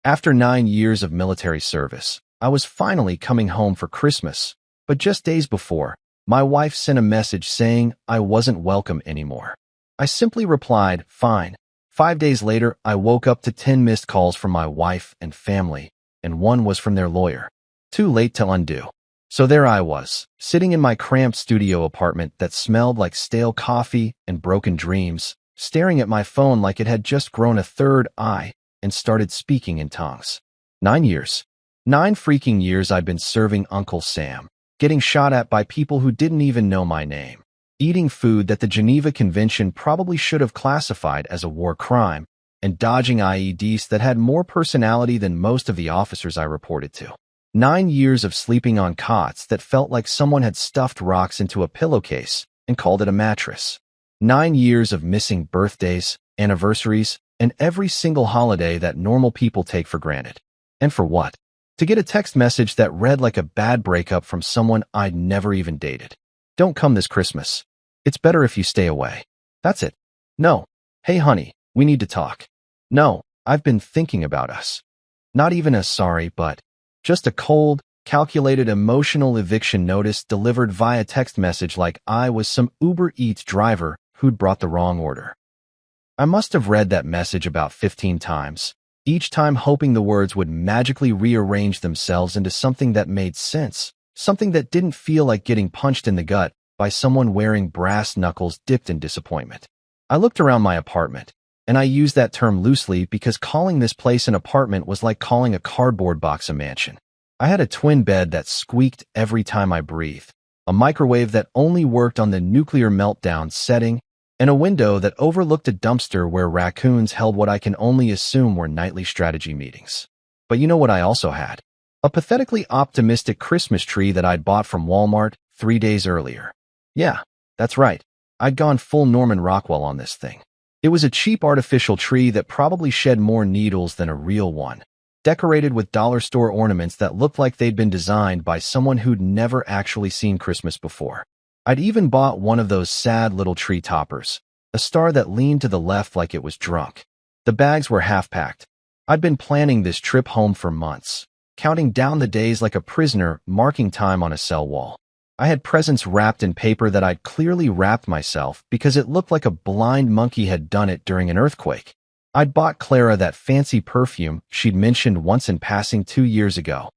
After 9 years of military service, I was finally coming home for Christmas, but just days before, my wife sent a message saying I wasn't welcome anymore. I simply replied, fine. 5 days later, I woke up to 10 missed calls from my wife and family, and one was from their lawyer. Too late to undo. So there I was, sitting in my cramped studio apartment that smelled like stale coffee and broken dreams, staring at my phone like it had just grown a third eye and started speaking in tongues. 9 years. 9 freaking years I'd been serving Uncle Sam, getting shot at by people who didn't even know my name, eating food that the Geneva Convention probably should have classified as a war crime, and dodging IEDs that had more personality than most of the officers I reported to. 9 years of sleeping on cots that felt like someone had stuffed rocks into a pillowcase and called it a mattress. 9 years of missing birthdays, anniversaries, and every single holiday that normal people take for granted. And for what? To get a text message that read like a bad breakup from someone I'd never even dated. Don't come this Christmas. It's better if you stay away. That's it. No. Hey honey, we need to talk. No, I've been thinking about us. Not even a sorry, but just a cold, calculated emotional eviction notice delivered via text message like I was some Uber Eats driver who'd brought the wrong order. I must have read that message about 15 times, each time hoping the words would magically rearrange themselves into something that made sense, something that didn't feel like getting punched in the gut by someone wearing brass knuckles dipped in disappointment. I looked around my apartment, and I use that term loosely because calling this place an apartment was like calling a cardboard box a mansion. I had a twin bed that squeaked every time I breathed, a microwave that only worked on the nuclear meltdown setting, and a window that overlooked a dumpster where raccoons held what I can only assume were nightly strategy meetings. But you know what I also had? A pathetically optimistic Christmas tree that I'd bought from Walmart 3 days earlier. Yeah, that's right. I'd gone full Norman Rockwell on this thing. It was a cheap artificial tree that probably shed more needles than a real one, decorated with dollar store ornaments that looked like they'd been designed by someone who'd never actually seen Christmas before. I'd even bought one of those sad little tree toppers, a star that leaned to the left like it was drunk. The bags were half-packed. I'd been planning this trip home for months, counting down the days like a prisoner marking time on a cell wall. I had presents wrapped in paper that I'd clearly wrapped myself because it looked like a blind monkey had done it during an earthquake. I'd bought Clara that fancy perfume she'd mentioned once in passing 2 years ago,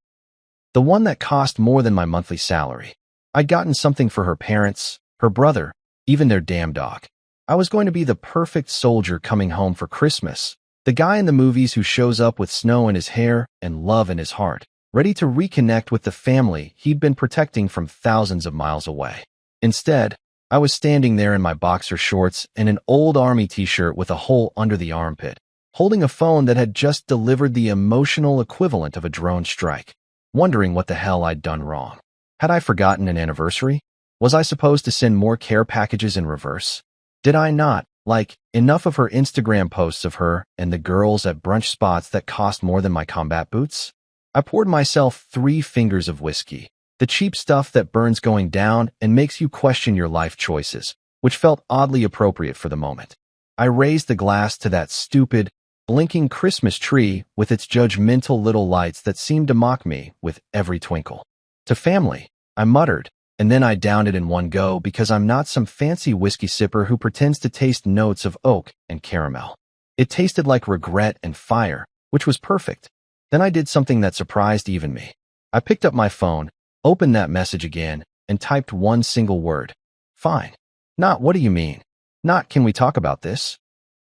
the one that cost more than my monthly salary. I'd gotten something for her parents, her brother, even their damn dog. I was going to be the perfect soldier coming home for Christmas, the guy in the movies who shows up with snow in his hair and love in his heart, ready to reconnect with the family he'd been protecting from thousands of miles away. Instead, I was standing there in my boxer shorts and an old army t-shirt with a hole under the armpit, holding a phone that had just delivered the emotional equivalent of a drone strike, wondering what the hell I'd done wrong. Had I forgotten an anniversary? Was I supposed to send more care packages in reverse? Did I not like enough of her Instagram posts of her and the girls at brunch spots that cost more than my combat boots? I poured myself 3 fingers of whiskey, the cheap stuff that burns going down and makes you question your life choices, which felt oddly appropriate for the moment. I raised the glass to that stupid, blinking Christmas tree with its judgmental little lights that seemed to mock me with every twinkle. To family, I muttered, and then I downed it in one go because I'm not some fancy whiskey sipper who pretends to taste notes of oak and caramel. It tasted like regret and fire, which was perfect. Then I did something that surprised even me. I picked up my phone, opened that message again, and typed one single word. Fine. Not what do you mean? Not can we talk about this?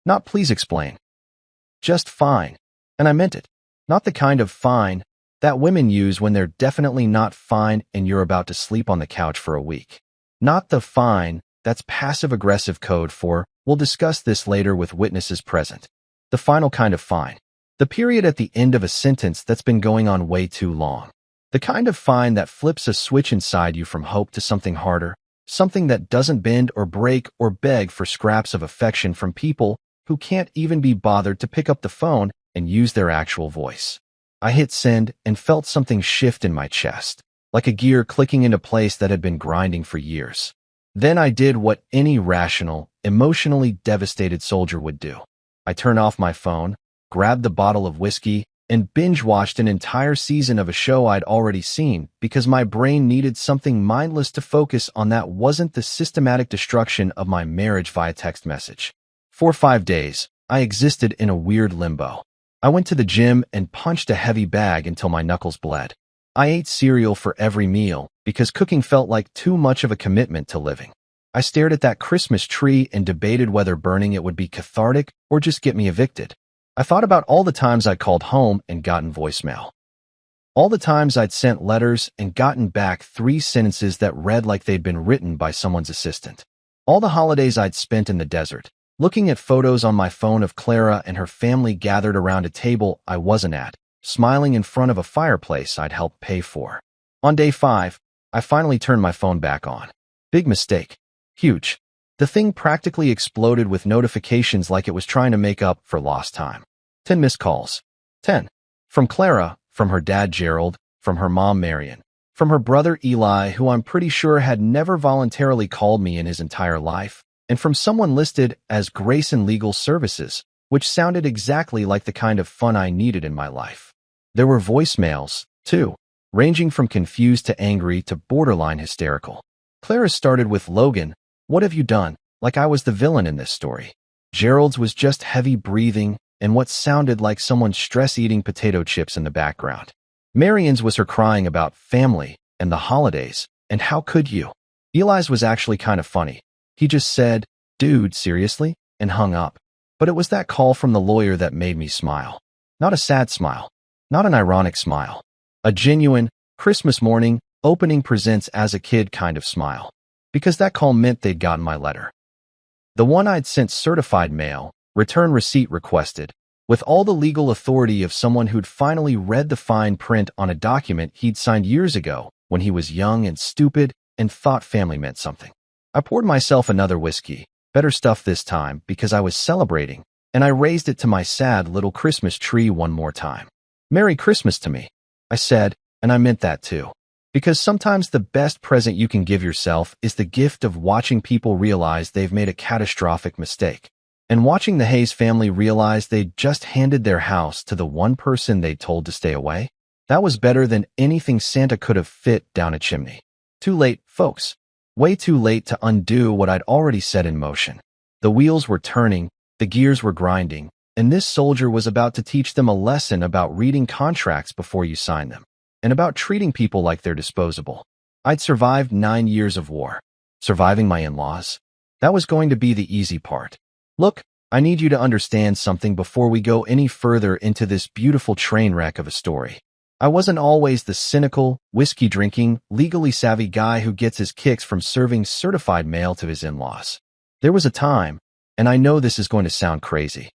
Not please explain. Just fine. And I meant it. Not the kind of fine that women use when they're definitely not fine and you're about to sleep on the couch for a week. Not the fine that's passive-aggressive code for, we'll discuss this later with witnesses present. The final kind of fine. The period at the end of a sentence that's been going on way too long. The kind of fine that flips a switch inside you from hope to something harder, something that doesn't bend or break or beg for scraps of affection from people who can't even be bothered to pick up the phone and use their actual voice. I hit send and felt something shift in my chest, like a gear clicking into place that had been grinding for years. Then I did what any rational, emotionally devastated soldier would do. I turned off my phone, grabbed the bottle of whiskey, and binge-watched an entire season of a show I'd already seen because my brain needed something mindless to focus on that wasn't the systematic destruction of my marriage via text message. For 5 days, I existed in a weird limbo. I went to the gym and punched a heavy bag until my knuckles bled. I ate cereal for every meal because cooking felt like too much of a commitment to living. I stared at that Christmas tree and debated whether burning it would be cathartic or just get me evicted. I thought about all the times I'd called home and gotten voicemail. All the times I'd sent letters and gotten back 3 sentences that read like they'd been written by someone's assistant. All the holidays I'd spent in the desert, looking at photos on my phone of Clara and her family gathered around a table I wasn't at, smiling in front of a fireplace I'd helped pay for. On day 5, I finally turned my phone back on. Big mistake. Huge. The thing practically exploded with notifications like it was trying to make up for lost time. 10 missed calls. 10. From Clara, from her dad Gerald, from her mom Marion, from her brother Eli, who I'm pretty sure had never voluntarily called me in his entire life, and from someone listed as Grayson Legal Services, which sounded exactly like the kind of fun I needed in my life. There were voicemails, too, ranging from confused to angry to borderline hysterical. Clara's started with, "Logan, what have you done?" Like I was the villain in this story. Gerald's was just heavy breathing and what sounded like someone stress-eating potato chips in the background. Marion's was her crying about family and the holidays, and how could you? Eli's was actually kind of funny. He just said, "Dude, seriously?" and hung up. But it was that call from the lawyer that made me smile. Not a sad smile. Not an ironic smile. A genuine, Christmas morning, opening presents as a kid kind of smile. Because that call meant they'd gotten my letter. The one I'd sent certified mail, return receipt requested, with all the legal authority of someone who'd finally read the fine print on a document he'd signed years ago when he was young and stupid and thought family meant something. I poured myself another whiskey, better stuff this time because I was celebrating, and I raised it to my sad little Christmas tree one more time. "Merry Christmas to me," I said, and I meant that too. Because sometimes the best present you can give yourself is the gift of watching people realize they've made a catastrophic mistake. And watching the Hayes family realize they'd just handed their house to the one person they'd told to stay away, that was better than anything Santa could have fit down a chimney. Too late, folks. Way too late to undo what I'd already set in motion. The wheels were turning, the gears were grinding, and this soldier was about to teach them a lesson about reading contracts before you sign them, and about treating people like they're disposable. I'd survived 9 years of war. Surviving my in-laws. That was going to be the easy part. Look, I need you to understand something before we go any further into this beautiful train wreck of a story. I wasn't always the cynical, whiskey-drinking, legally savvy guy who gets his kicks from serving certified mail to his in-laws. There was a time, and I know this is going to sound crazy,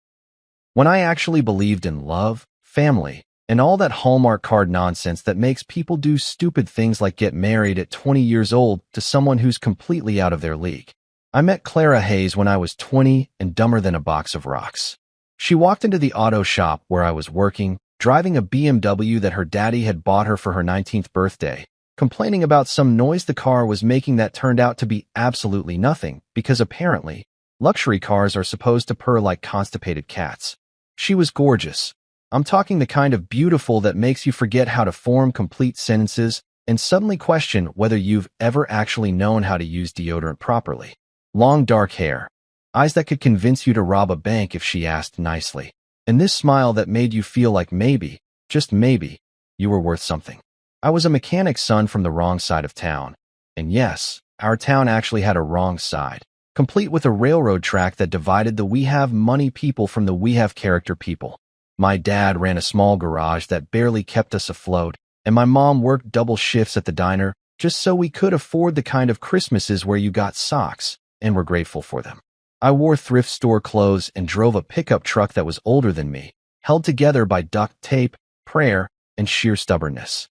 when I actually believed in love, family, and all that Hallmark card nonsense that makes people do stupid things like get married at 20 years old to someone who's completely out of their league. I met Clara Hayes when I was 20 and dumber than a box of rocks. She walked into the auto shop where I was working, driving a BMW that her daddy had bought her for her 19th birthday, complaining about some noise the car was making that turned out to be absolutely nothing, because apparently, luxury cars are supposed to purr like constipated cats. She was gorgeous. I'm talking the kind of beautiful that makes you forget how to form complete sentences and suddenly question whether you've ever actually known how to use deodorant properly. Long dark hair, eyes that could convince you to rob a bank if she asked nicely, and this smile that made you feel like maybe, just maybe, you were worth something. I was a mechanic's son from the wrong side of town, and yes, our town actually had a wrong side, complete with a railroad track that divided the we have money people from the we have character people. My dad ran a small garage that barely kept us afloat, and my mom worked double shifts at the diner just so we could afford the kind of Christmases where you got socks and were grateful for them. I wore thrift store clothes and drove a pickup truck that was older than me, held together by duct tape, prayer, and sheer stubbornness.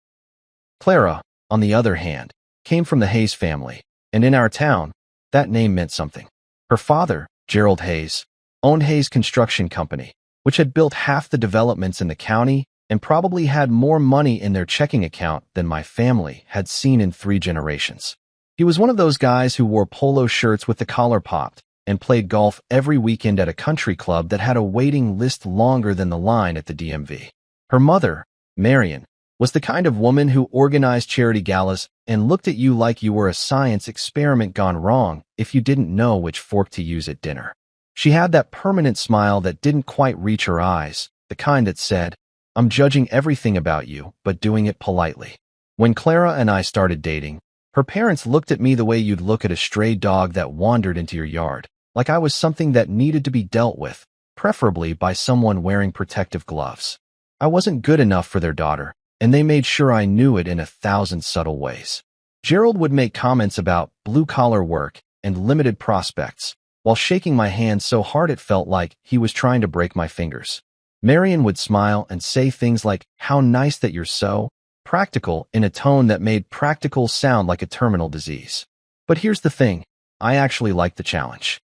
Clara, on the other hand, came from the Hayes family, and in our town, that name meant something. Her father, Gerald Hayes, owned Hayes Construction Company, which had built half the developments in the county and probably had more money in their checking account than my family had seen in 3 generations. He was one of those guys who wore polo shirts with the collar popped and played golf every weekend at a country club that had a waiting list longer than the line at the DMV. Her mother, Marion, was the kind of woman who organized charity galas and looked at you like you were a science experiment gone wrong if you didn't know which fork to use at dinner. She had that permanent smile that didn't quite reach her eyes, the kind that said, "I'm judging everything about you, but doing it politely." When Clara and I started dating, her parents looked at me the way you'd look at a stray dog that wandered into your yard, like I was something that needed to be dealt with, preferably by someone wearing protective gloves. I wasn't good enough for their daughter, and they made sure I knew it in 1,000 subtle ways. Gerald would make comments about blue-collar work and limited prospects, while shaking my hand so hard it felt like he was trying to break my fingers. Marion would smile and say things like, "How nice that you're so practical," in a tone that made practical sound like a terminal disease. But here's the thing, I actually liked the challenge.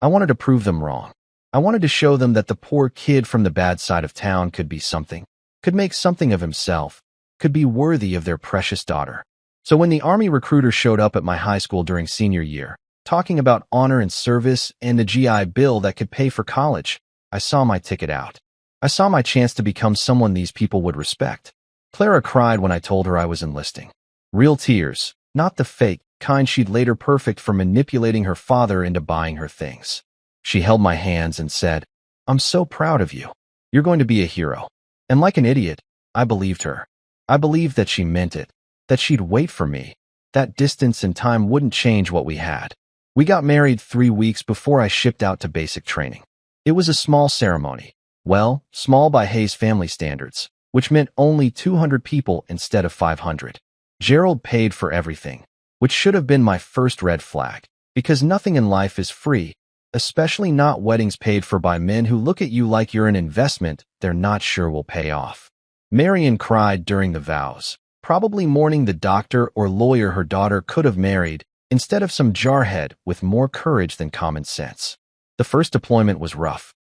I wanted to prove them wrong. I wanted to show them that the poor kid from the bad side of town could be something, could make something of himself, could be worthy of their precious daughter. So when the Army recruiter showed up at my high school during senior year, talking about honor and service and the GI Bill that could pay for college, I saw my ticket out. I saw my chance to become someone these people would respect. Clara cried when I told her I was enlisting. Real tears, not the fake kind she'd later perfect for manipulating her father into buying her things. She held my hands and said, "I'm so proud of you. You're going to be a hero." And like an idiot, I believed her. I believed that she meant it, that she'd wait for me, that distance and time wouldn't change what we had. We got married 3 weeks before I shipped out to basic training. It was a small ceremony. Well, small by Hayes family standards, which meant only 200 people instead of 500. Gerald paid for everything, which should have been my first red flag, because nothing in life is free, especially not weddings paid for by men who look at you like you're an investment they're not sure will pay off. Marion cried during the vows, probably mourning the doctor or lawyer her daughter could have married, instead of some jarhead with more courage than common sense. The first deployment was rough.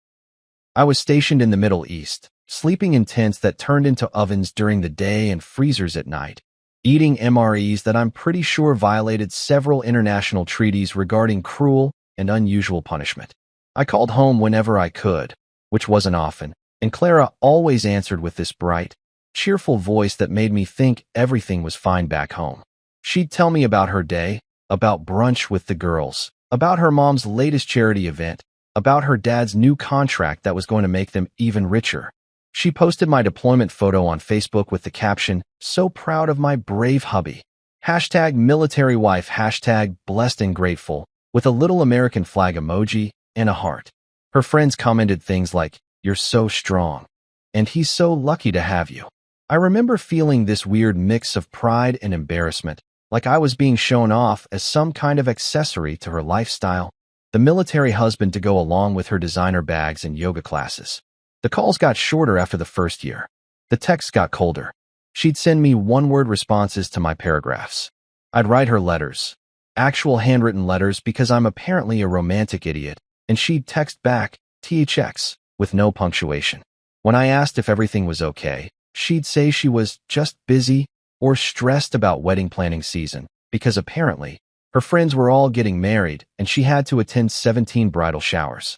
I was stationed in the Middle East, sleeping in tents that turned into ovens during the day and freezers at night, eating MREs that I'm pretty sure violated several international treaties regarding cruel and unusual punishment. I called home whenever I could, which wasn't often, and Clara always answered with this bright, cheerful voice that made me think everything was fine back home. She'd tell me about her day, about brunch with the girls, about her mom's latest charity event, about her dad's new contract that was going to make them even richer. She posted my deployment photo on Facebook with the caption, "So proud of my brave hubby. Hashtag military wife, hashtag blessed and grateful," with a little American flag emoji and a heart. Her friends commented things like, "You're so strong," and "He's so lucky to have you." I remember feeling this weird mix of pride and embarrassment, like I was being shown off as some kind of accessory to her lifestyle, the military husband to go along with her designer bags and yoga classes. The calls got shorter after the first year. The texts got colder. She'd send me one-word responses to my paragraphs. I'd write her letters, actual handwritten letters because I'm apparently a romantic idiot, and she'd text back, THX, with no punctuation. When I asked if everything was okay, she'd say she was just busy or stressed about wedding planning season, because apparently, her friends were all getting married and she had to attend 17 bridal showers.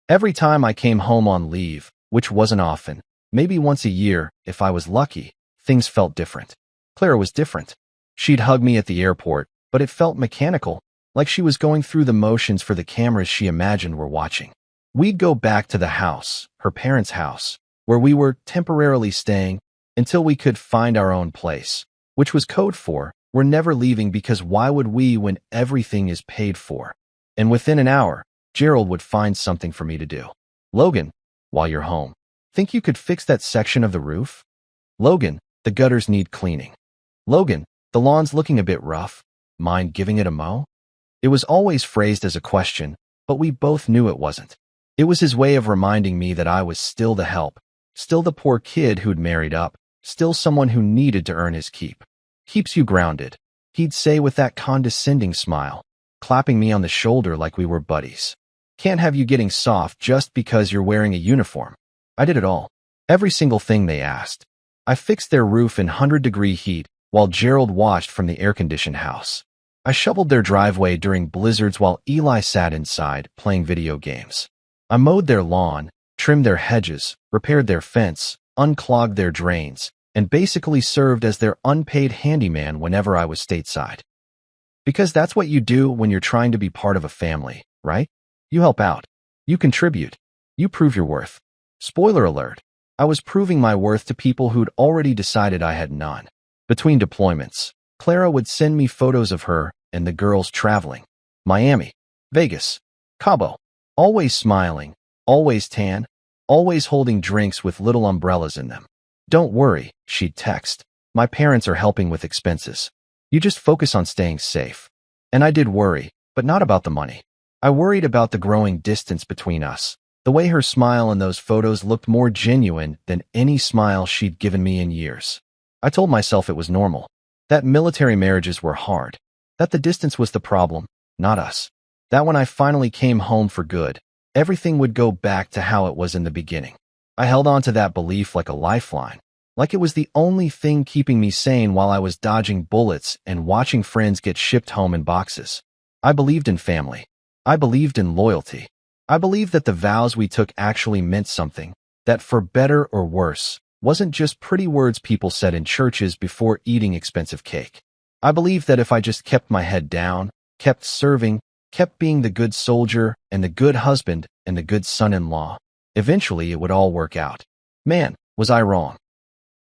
Every time I came home on leave, which wasn't often, maybe once a year, if I was lucky, things felt different. Clara was different. She'd hug me at the airport, but it felt mechanical, like she was going through the motions for the cameras she imagined were watching. We'd go back to the house, her parents' house, where we were temporarily staying until we could find our own place, which was code for, "We're never leaving because why would we when everything is paid for?" And within an hour, Gerald would find something for me to do. "Logan, while you're home, think you could fix that section of the roof?" "Logan, the gutters need cleaning." "Logan, the lawn's looking a bit rough. Mind giving it a mow?" It was always phrased as a question, but we both knew it wasn't. It was his way of reminding me that I was still the help, still the poor kid who'd married up, still someone who needed to earn his keep. "Keeps you grounded," he'd say with that condescending smile, clapping me on the shoulder like we were buddies. "Can't have you getting soft just because you're wearing a uniform." I did it all. Every single thing they asked. I fixed their roof in 100-degree heat while Gerald watched from the air-conditioned house. I shoveled their driveway during blizzards while Eli sat inside playing video games. I mowed their lawn, trimmed their hedges, repaired their fence, unclogged their drains, and basically served as their unpaid handyman whenever I was stateside. Because that's what you do when you're trying to be part of a family, right? You help out. You contribute. You prove your worth. Spoiler alert, I was proving my worth to people who'd already decided I had none. Between deployments, Clara would send me photos of her and the girls traveling. Miami, Vegas, Cabo. Always smiling, always tan, always holding drinks with little umbrellas in them. Don't worry, she'd text. My parents are helping with expenses. You just focus on staying safe. And I did worry, but not about the money. I worried about the growing distance between us. The way her smile in those photos looked more genuine than any smile she'd given me in years. I told myself it was normal, that military marriages were hard, that the distance was the problem, not us. That when I finally came home for good, everything would go back to how it was in the beginning. I held on to that belief like a lifeline, like it was the only thing keeping me sane while I was dodging bullets and watching friends get shipped home in boxes. I believed in family. I believed in loyalty. I believed that the vows we took actually meant something, that for better or worse, wasn't just pretty words people said in churches before eating expensive cake. I believed that if I just kept my head down, kept serving, kept being the good soldier and the good husband and the good son-in-law, eventually it would all work out. Man, was I wrong.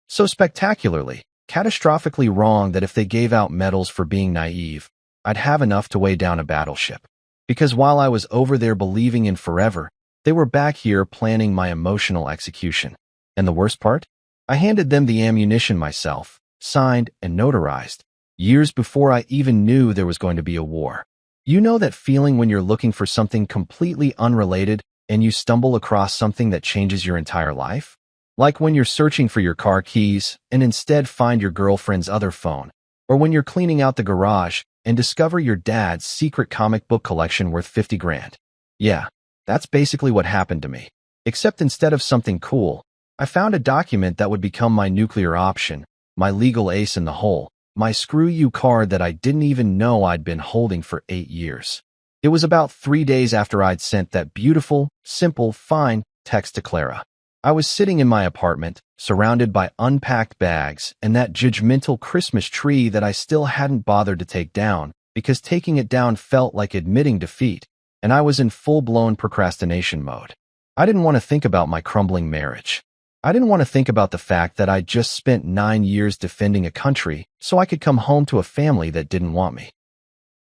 So spectacularly, catastrophically wrong that if they gave out medals for being naive, I'd have enough to weigh down a battleship. Because while I was over there believing in forever, they were back here planning my emotional execution. And the worst part? I handed them the ammunition myself, signed and notarized, years before I even knew there was going to be a war. You know that feeling when you're looking for something completely unrelated and you stumble across something that changes your entire life? Like when you're searching for your car keys and instead find your girlfriend's other phone, or when you're cleaning out the garage and discover your dad's secret comic book collection worth 50 grand. Yeah, that's basically what happened to me. Except instead of something cool, I found a document that would become my nuclear option, my legal ace in the hole, my screw you card that I didn't even know I'd been holding for 8 years. It was about 3 days after I'd sent that beautiful, simple, fine text to Clara. I was sitting in my apartment, surrounded by unpacked bags and that judgmental Christmas tree that I still hadn't bothered to take down because taking it down felt like admitting defeat, and I was in full-blown procrastination mode. I didn't want to think about my crumbling marriage. I didn't want to think about the fact that I'd just spent 9 years defending a country so I could come home to a family that didn't want me.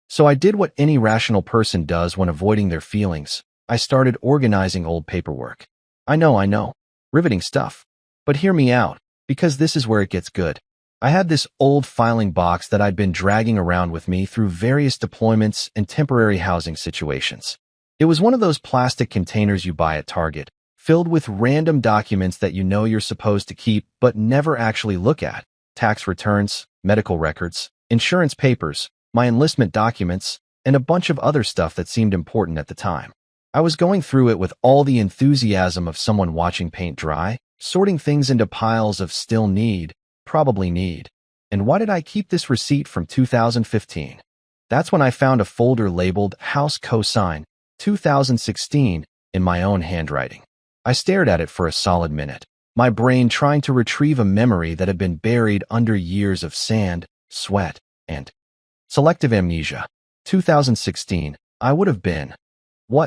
So I did what any rational person does when avoiding their feelings. I started organizing old paperwork. I know. Riveting stuff. But hear me out, because this is where it gets good. I had this old filing box that I'd been dragging around with me through various deployments and temporary housing situations. It was one of those plastic containers you buy at Target, filled with random documents that you know you're supposed to keep but never actually look at. Tax returns, medical records, insurance papers, my enlistment documents, and a bunch of other stuff that seemed important at the time. I was going through it with all the enthusiasm of someone watching paint dry, sorting things into piles of still need, probably need. And why did I keep this receipt from 2015? That's when I found a folder labeled House Cosign 2016 in my own handwriting. I stared at it for a solid minute, my brain trying to retrieve a memory that had been buried under years of sand, sweat, and selective amnesia. 2016, I would have been,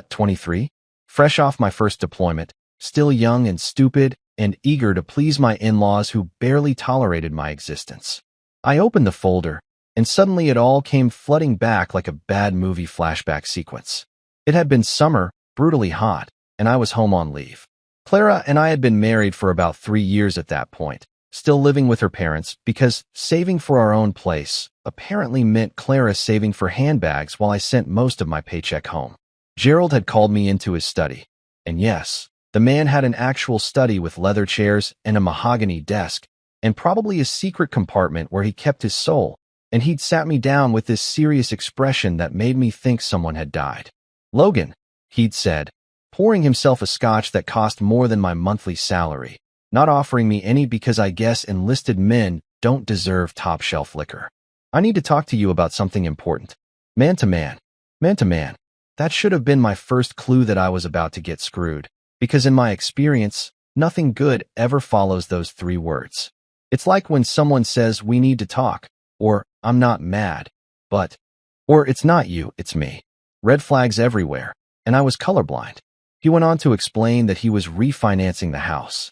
23? Fresh off my first deployment, still young and stupid, and eager to please my in-laws who barely tolerated my existence. I opened the folder, and suddenly it all came flooding back like a bad movie flashback sequence. It had been summer, brutally hot, and I was home on leave. Clara and I had been married for about 3 years at that point, still living with her parents because saving for our own place apparently meant Clara saving for handbags while I sent most of my paycheck home. Gerald had called me into his study, and yes, the man had an actual study with leather chairs and a mahogany desk, and probably a secret compartment where he kept his soul, and he'd sat me down with this serious expression that made me think someone had died. "Logan," he'd said, pouring himself a scotch that cost more than my monthly salary, not offering me any because I guess enlisted men don't deserve top-shelf liquor. "I need to talk to you about something important. Man to man. Man to man." That should have been my first clue that I was about to get screwed, because in my experience, Nothing good ever follows those three words. It's like when someone says, "We need to talk," or "I'm not mad, but," or "It's not you, it's me." Red flags everywhere, and I was colorblind. He went on to explain that he was refinancing the house.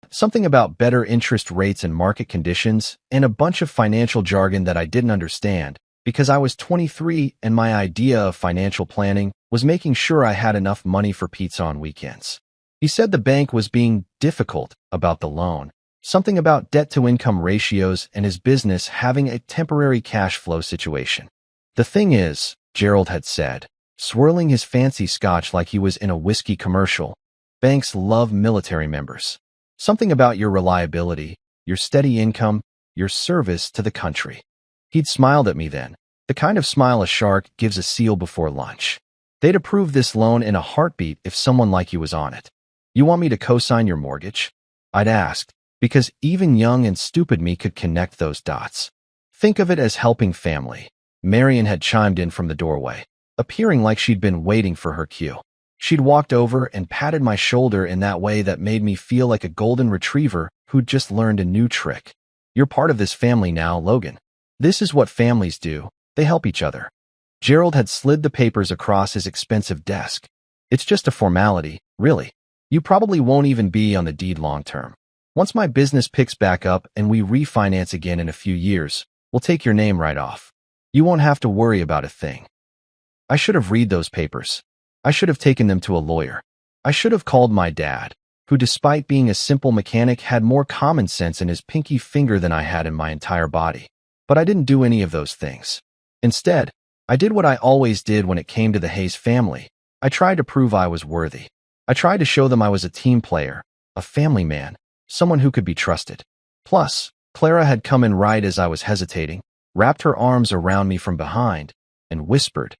Something about better interest rates and market conditions, and a bunch of financial jargon that I didn't understand, because I was 23 and my idea of financial planning was making sure I had enough money for pizza on weekends. He said the bank was being difficult about the loan, something about debt-to-income ratios and his business having a temporary cash flow situation. "The thing is," Gerald had said, swirling his fancy scotch like he was in a whiskey commercial, "banks love military members. Something about your reliability, your steady income, your service to the country." He'd smiled at me then, the kind of smile a shark gives a seal before lunch. "They'd approve this loan in a heartbeat if someone like you was on it. You want me to co-sign your mortgage?" I'd asked, because even young and stupid me could connect those dots. "Think of it as helping family." Marion had chimed in from the doorway, appearing like she'd been waiting for her cue. She'd walked over and patted my shoulder in that way that made me feel like a golden retriever who'd just learned a new trick. "You're part of this family now, Logan. This is what families do. They help each other." Gerald had slid the papers across his expensive desk. "It's just a formality, really. You probably won't even be on the deed long term. Once my business picks back up and we refinance again in a few years, we'll take your name right off. You won't have to worry about a thing." I should have read those papers. I should have taken them to a lawyer. I should have called my dad, who despite being a simple mechanic had more common sense in his pinky finger than I had in my entire body. But I didn't do any of those things. Instead, I did what I always did when it came to the Hayes family. I tried to prove I was worthy. I tried to show them I was a team player, a family man, someone who could be trusted. Plus, Clara had come in right as I was hesitating, wrapped her arms around me from behind, and whispered,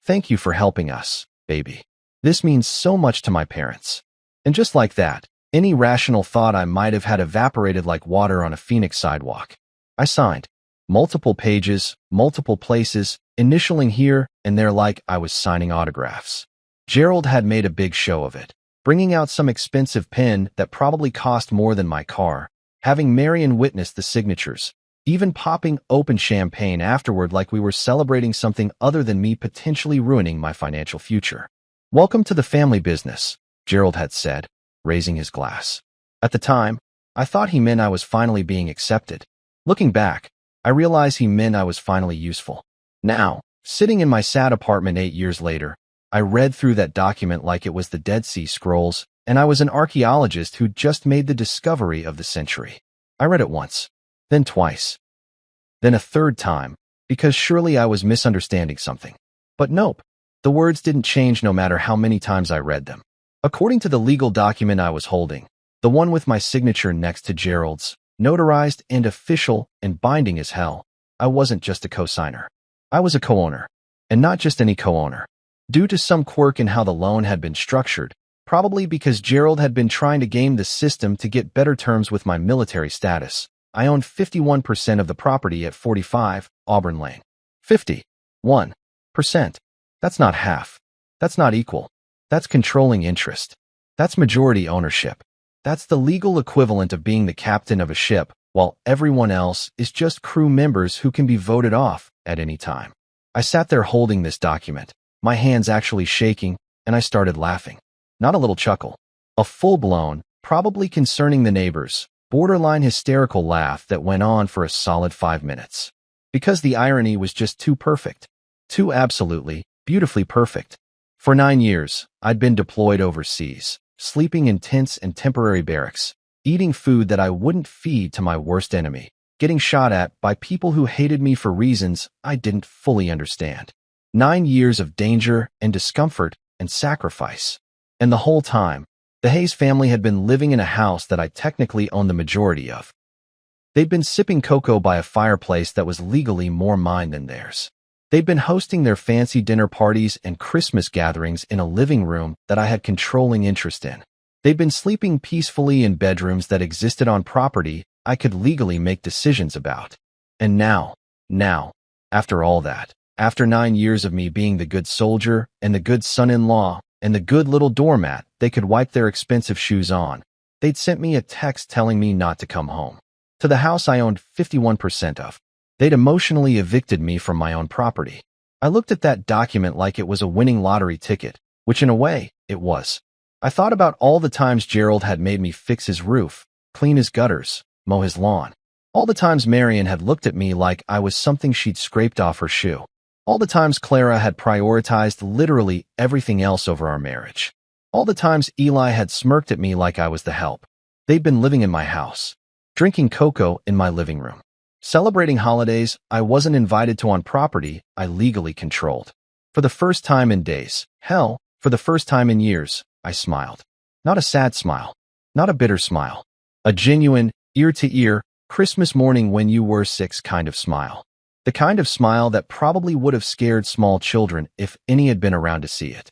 "Thank you for helping us, baby. This means so much to my parents." And just like that, any rational thought I might have had evaporated like water on a Phoenix sidewalk. I signed. Multiple pages, multiple places, initialing here and there like I was signing autographs. Gerald had made a big show of it, bringing out some expensive pen that probably cost more than my car, having Marion witness the signatures, even popping open champagne afterward like we were celebrating something other than me potentially ruining my financial future. "Welcome to the family business," Gerald had said, raising his glass. At the time, I thought he meant I was finally being accepted. Looking back, I realized he meant I was finally useful. Now, sitting in my sad apartment 8 years later, I read through that document like it was the Dead Sea Scrolls, and I was an archaeologist who'd just made the discovery of the century. I read it once, then twice, then a third time, because surely I was misunderstanding something. But nope, the words didn't change no matter how many times I read them. According to the legal document I was holding, the one with my signature next to Gerald's, notarized and official and binding as hell, I wasn't just a co-signer. I was a co-owner, and not just any co-owner. Due to some quirk in how the loan had been structured, probably because Gerald had been trying to game the system to get better terms with my military status, I owned 51% of the property at 45 Auburn Lane. 51%. That's not half. That's not equal. That's controlling interest. That's majority ownership. That's the legal equivalent of being the captain of a ship, while everyone else is just crew members who can be voted off at any time. I sat there holding this document, my hands actually shaking, and I started laughing. Not a little chuckle. A full-blown, probably concerning the neighbors, borderline hysterical laugh that went on for a solid 5 minutes. Because the irony was just too perfect. Too absolutely, beautifully perfect. For 9 years, I'd been deployed overseas, sleeping in tents and temporary barracks, eating food that I wouldn't feed to my worst enemy, getting shot at by people who hated me for reasons I didn't fully understand. 9 years of danger and discomfort and sacrifice. And the whole time, the Hayes family had been living in a house that I technically owned the majority of. They'd been sipping cocoa by a fireplace that was legally more mine than theirs. They'd been hosting their fancy dinner parties and Christmas gatherings in a living room that I had controlling interest in. They'd been sleeping peacefully in bedrooms that existed on property I could legally make decisions about. And now, after all that, after 9 years of me being the good soldier and the good son-in-law and the good little doormat they could wipe their expensive shoes on, They'd sent me a text telling me not to come home to the house I owned 51% of. They'd emotionally evicted me from my own property. I looked at that document like it was a winning lottery ticket, which in a way, it was. I thought about all the times Gerald had made me fix his roof, clean his gutters, mow his lawn. All the times Marion had looked at me like I was something she'd scraped off her shoe. All the times Clara had prioritized literally everything else over our marriage. All the times Eli had smirked at me like I was the help. They'd been living in my house, drinking cocoa in my living room, celebrating holidays I wasn't invited to on property I legally controlled. For the first time in days, hell, for the first time in years, I smiled. Not a sad smile, not a bitter smile. A genuine, ear-to-ear, Christmas morning when you were 6 kind of smile. The kind of smile that probably would have scared small children if any had been around to see it.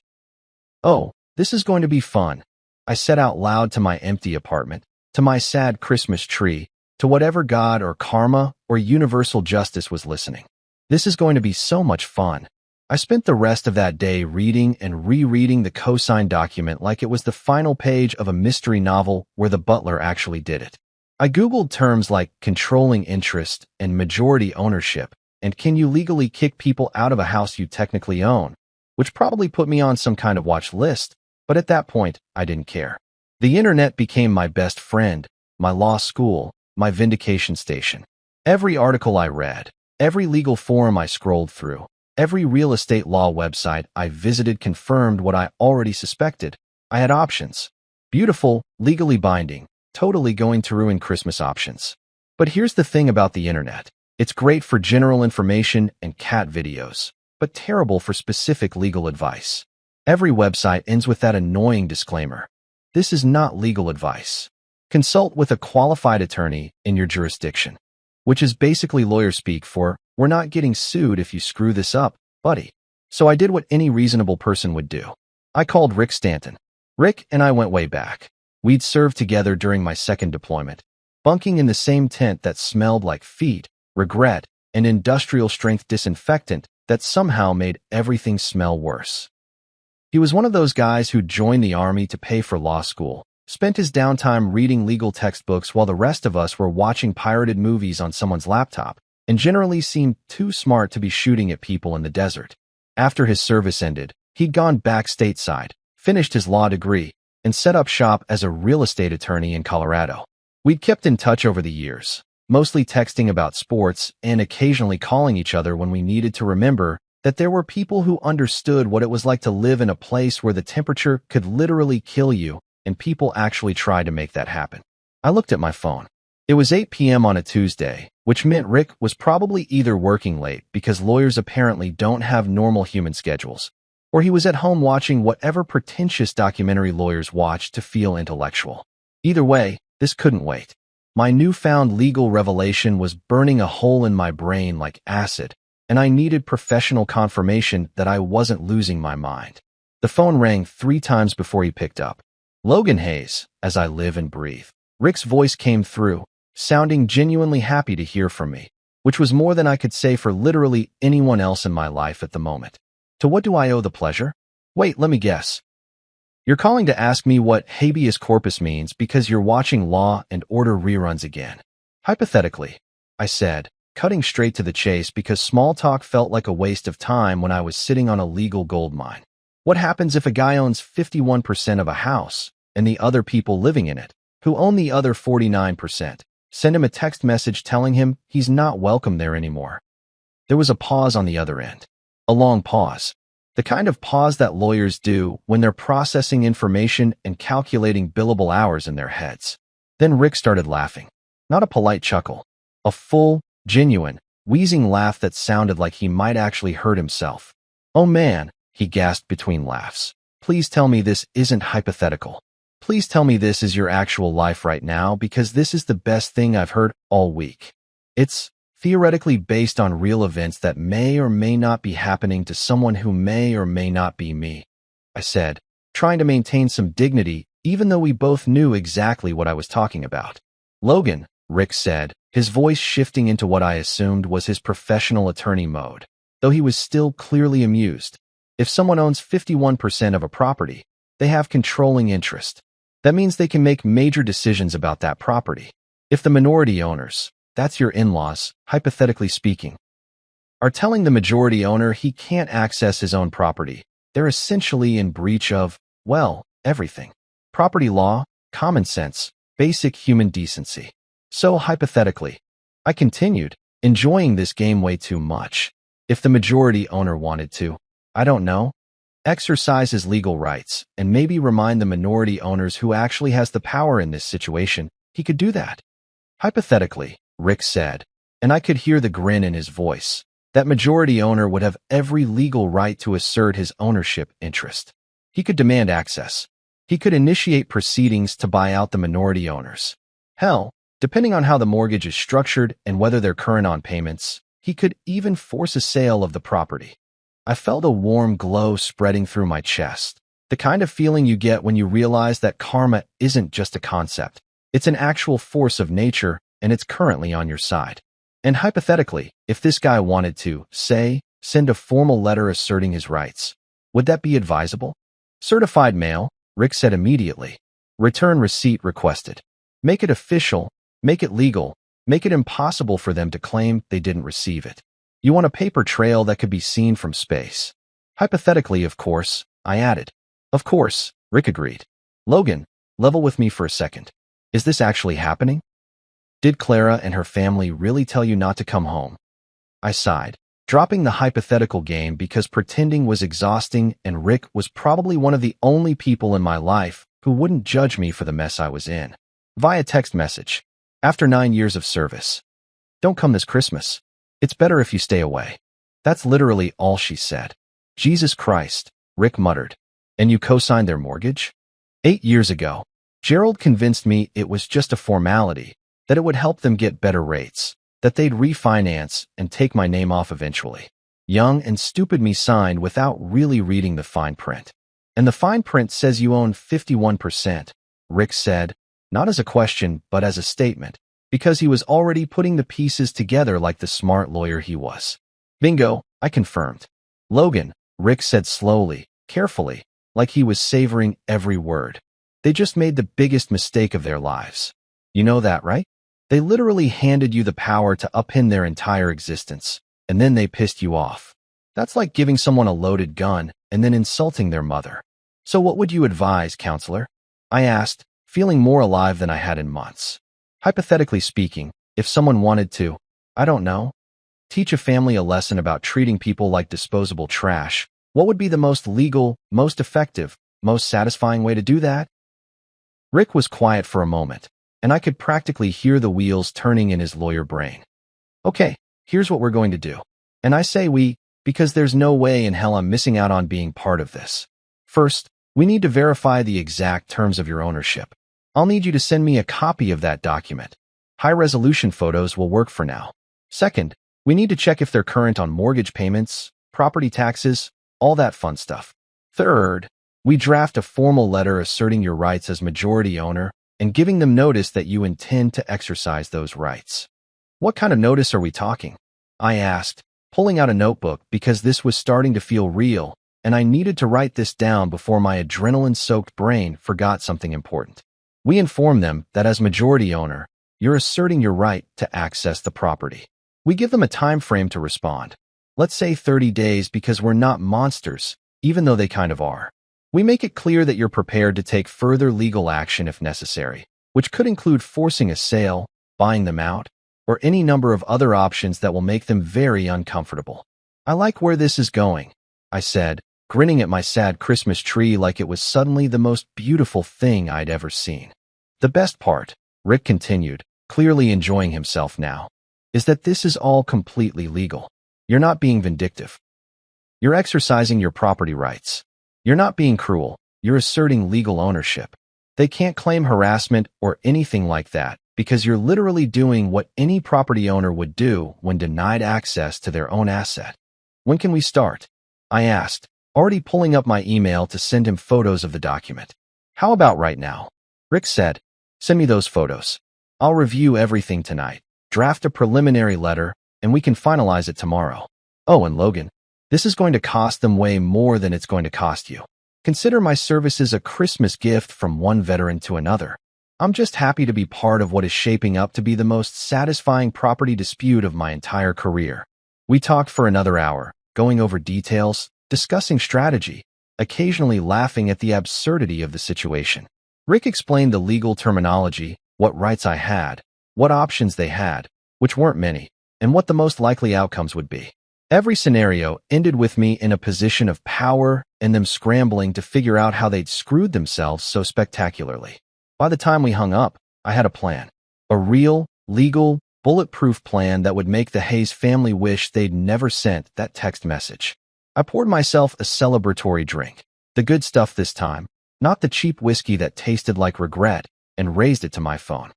Oh, this is going to be fun, I said out loud to my empty apartment, to my sad Christmas tree, to whatever God or karma or universal justice was listening. This is going to be so much fun. I spent the rest of that day reading and rereading the cosign document like it was the final page of a mystery novel where the butler actually did it. I Googled terms like controlling interest and majority ownership, and can you legally kick people out of a house you technically own, which probably put me on some kind of watch list, but at that point, I didn't care. The internet became my best friend, my law school, my vindication station. Every article I read, every legal forum I scrolled through, every real estate law website I visited confirmed what I already suspected. I had options. Beautiful, legally binding, totally going to ruin Christmas options. But here's the thing about the internet. It's great for general information and cat videos, but terrible for specific legal advice. Every website ends with that annoying disclaimer. This is not legal advice. Consult with a qualified attorney in your jurisdiction, which is basically lawyer speak for, we're not getting sued if you screw this up, buddy. So I did what any reasonable person would do. I called Rick Stanton. Rick and I went way back. We'd served together during my second deployment, bunking in the same tent that smelled like feet, regret, and industrial-strength disinfectant that somehow made everything smell worse. He was one of those guys who joined the Army to pay for law school, spent his downtime reading legal textbooks while the rest of us were watching pirated movies on someone's laptop, and generally seemed too smart to be shooting at people in the desert. After his service ended, he'd gone back stateside, finished his law degree, and set up shop as a real estate attorney in Colorado. We'd kept in touch over the years, mostly texting about sports and occasionally calling each other when we needed to remember that there were people who understood what it was like to live in a place where the temperature could literally kill you, and people actually tried to make that happen. I looked at my phone. It was 8 p.m. on a Tuesday, which meant Rick was probably either working late because lawyers apparently don't have normal human schedules, or he was at home watching whatever pretentious documentary lawyers watch to feel intellectual. Either way, this couldn't wait. My newfound legal revelation was burning a hole in my brain like acid, and I needed professional confirmation that I wasn't losing my mind. The phone rang 3 times before he picked up. Logan Hayes, as I live and breathe. Rick's voice came through, sounding genuinely happy to hear from me, which was more than I could say for literally anyone else in my life at the moment. To what do I owe the pleasure? Wait, let me guess. You're calling to ask me what habeas corpus means because you're watching Law and Order reruns again. Hypothetically, I said, cutting straight to the chase because small talk felt like a waste of time when I was sitting on a legal gold mine. What happens if a guy owns 51% of a house and the other people living in it, who own the other 49%, send him a text message telling him he's not welcome there anymore? There was a pause on the other end. A long pause. The kind of pause that lawyers do when they're processing information and calculating billable hours in their heads. Then Rick started laughing. Not a polite chuckle. A full, genuine, wheezing laugh that sounded like he might actually hurt himself. Oh man, he gasped between laughs. Please tell me this isn't hypothetical. Please tell me this is your actual life right now because this is the best thing I've heard all week. It's theoretically based on real events that may or may not be happening to someone who may or may not be me, I said, trying to maintain some dignity even though we both knew exactly what I was talking about. Logan, Rick said, his voice shifting into what I assumed was his professional attorney mode, though he was still clearly amused. If someone owns 51% of a property, they have controlling interest. That means they can make major decisions about that property. If the minority owners, that's your in-laws, hypothetically speaking, are telling the majority owner he can't access his own property, they're essentially in breach of, well, everything. Property law, common sense, basic human decency. So hypothetically, I continued, enjoying this game way too much. If the majority owner wanted to, I don't know, exercise his legal rights and maybe remind the minority owners who actually has the power in this situation, he could do that. Hypothetically, Rick said, and I could hear the grin in his voice. That majority owner would have every legal right to assert his ownership interest. He could demand access. He could initiate proceedings to buy out the minority owners. Hell, depending on how the mortgage is structured and whether they're current on payments, he could even force a sale of the property. I felt a warm glow spreading through my chest, the kind of feeling you get when you realize that karma isn't just a concept. It's an actual force of nature, and it's currently on your side. And hypothetically, if this guy wanted to, say, send a formal letter asserting his rights, would that be advisable? Certified mail, Rick said immediately. Return receipt requested. Make it official, make it legal, make it impossible for them to claim they didn't receive it. You want a paper trail that could be seen from space. Hypothetically, of course, I added. Of course, Rick agreed. Logan, level with me for a second. Is this actually happening? Did Clara and her family really tell you not to come home? I sighed, dropping the hypothetical game because pretending was exhausting and Rick was probably one of the only people in my life who wouldn't judge me for the mess I was in. Via text message. After 9 years of service. Don't come this Christmas. It's better if you stay away. That's literally all she said. Jesus Christ, Rick muttered. And you co-signed their mortgage? 8 years ago, Gerald convinced me it was just a formality, that it would help them get better rates, that they'd refinance and take my name off eventually. Young and stupid me signed without really reading the fine print. And the fine print says you own 51%, Rick said, not as a question but as a statement, because he was already putting the pieces together like the smart lawyer he was. Bingo, I confirmed. Logan, Rick said slowly, carefully, like he was savoring every word. They just made the biggest mistake of their lives. You know that, right? They literally handed you the power to upend their entire existence, and then they pissed you off. That's like giving someone a loaded gun and then insulting their mother. So what would you advise, counselor? I asked, feeling more alive than I had in months. Hypothetically speaking, if someone wanted to, I don't know, teach a family a lesson about treating people like disposable trash, what would be the most legal, most effective, most satisfying way to do that? Rick was quiet for a moment, and I could practically hear the wheels turning in his lawyer brain. Okay, here's what we're going to do. And I say we, because there's no way in hell I'm missing out on being part of this. First, we need to verify the exact terms of your ownership. I'll need you to send me a copy of that document. High-resolution photos will work for now. Second, we need to check if they're current on mortgage payments, property taxes, all that fun stuff. Third, we draft a formal letter asserting your rights as majority owner and giving them notice that you intend to exercise those rights. What kind of notice are we talking? I asked, pulling out a notebook because this was starting to feel real, and I needed to write this down before my adrenaline-soaked brain forgot something important. We inform them that as majority owner, you're asserting your right to access the property. We give them a time frame to respond. Let's say 30 days because we're not monsters, even though they kind of are. We make it clear that you're prepared to take further legal action if necessary, which could include forcing a sale, buying them out, or any number of other options that will make them very uncomfortable. I like where this is going, I said, grinning at my sad Christmas tree like it was suddenly the most beautiful thing I'd ever seen. The best part, Rick continued, clearly enjoying himself now, is that this is all completely legal. You're not being vindictive. You're exercising your property rights. You're not being cruel. You're asserting legal ownership. They can't claim harassment or anything like that because you're literally doing what any property owner would do when denied access to their own asset. When can we start? I asked, already pulling up my email to send him photos of the document. How about right now? Rick said, send me those photos. I'll review everything tonight, draft a preliminary letter, and we can finalize it tomorrow. Oh, and Logan, this is going to cost them way more than it's going to cost you. Consider my services a Christmas gift from one veteran to another. I'm just happy to be part of what is shaping up to be the most satisfying property dispute of my entire career. We talked for another hour, going over details, discussing strategy, occasionally laughing at the absurdity of the situation. Rick explained the legal terminology, what rights I had, what options they had, which weren't many, and what the most likely outcomes would be. Every scenario ended with me in a position of power and them scrambling to figure out how they'd screwed themselves so spectacularly. By the time we hung up, I had a plan. A real, legal, bulletproof plan that would make the Hayes family wish they'd never sent that text message. I poured myself a celebratory drink, the good stuff this time, not the cheap whiskey that tasted like regret, and raised it to my phone.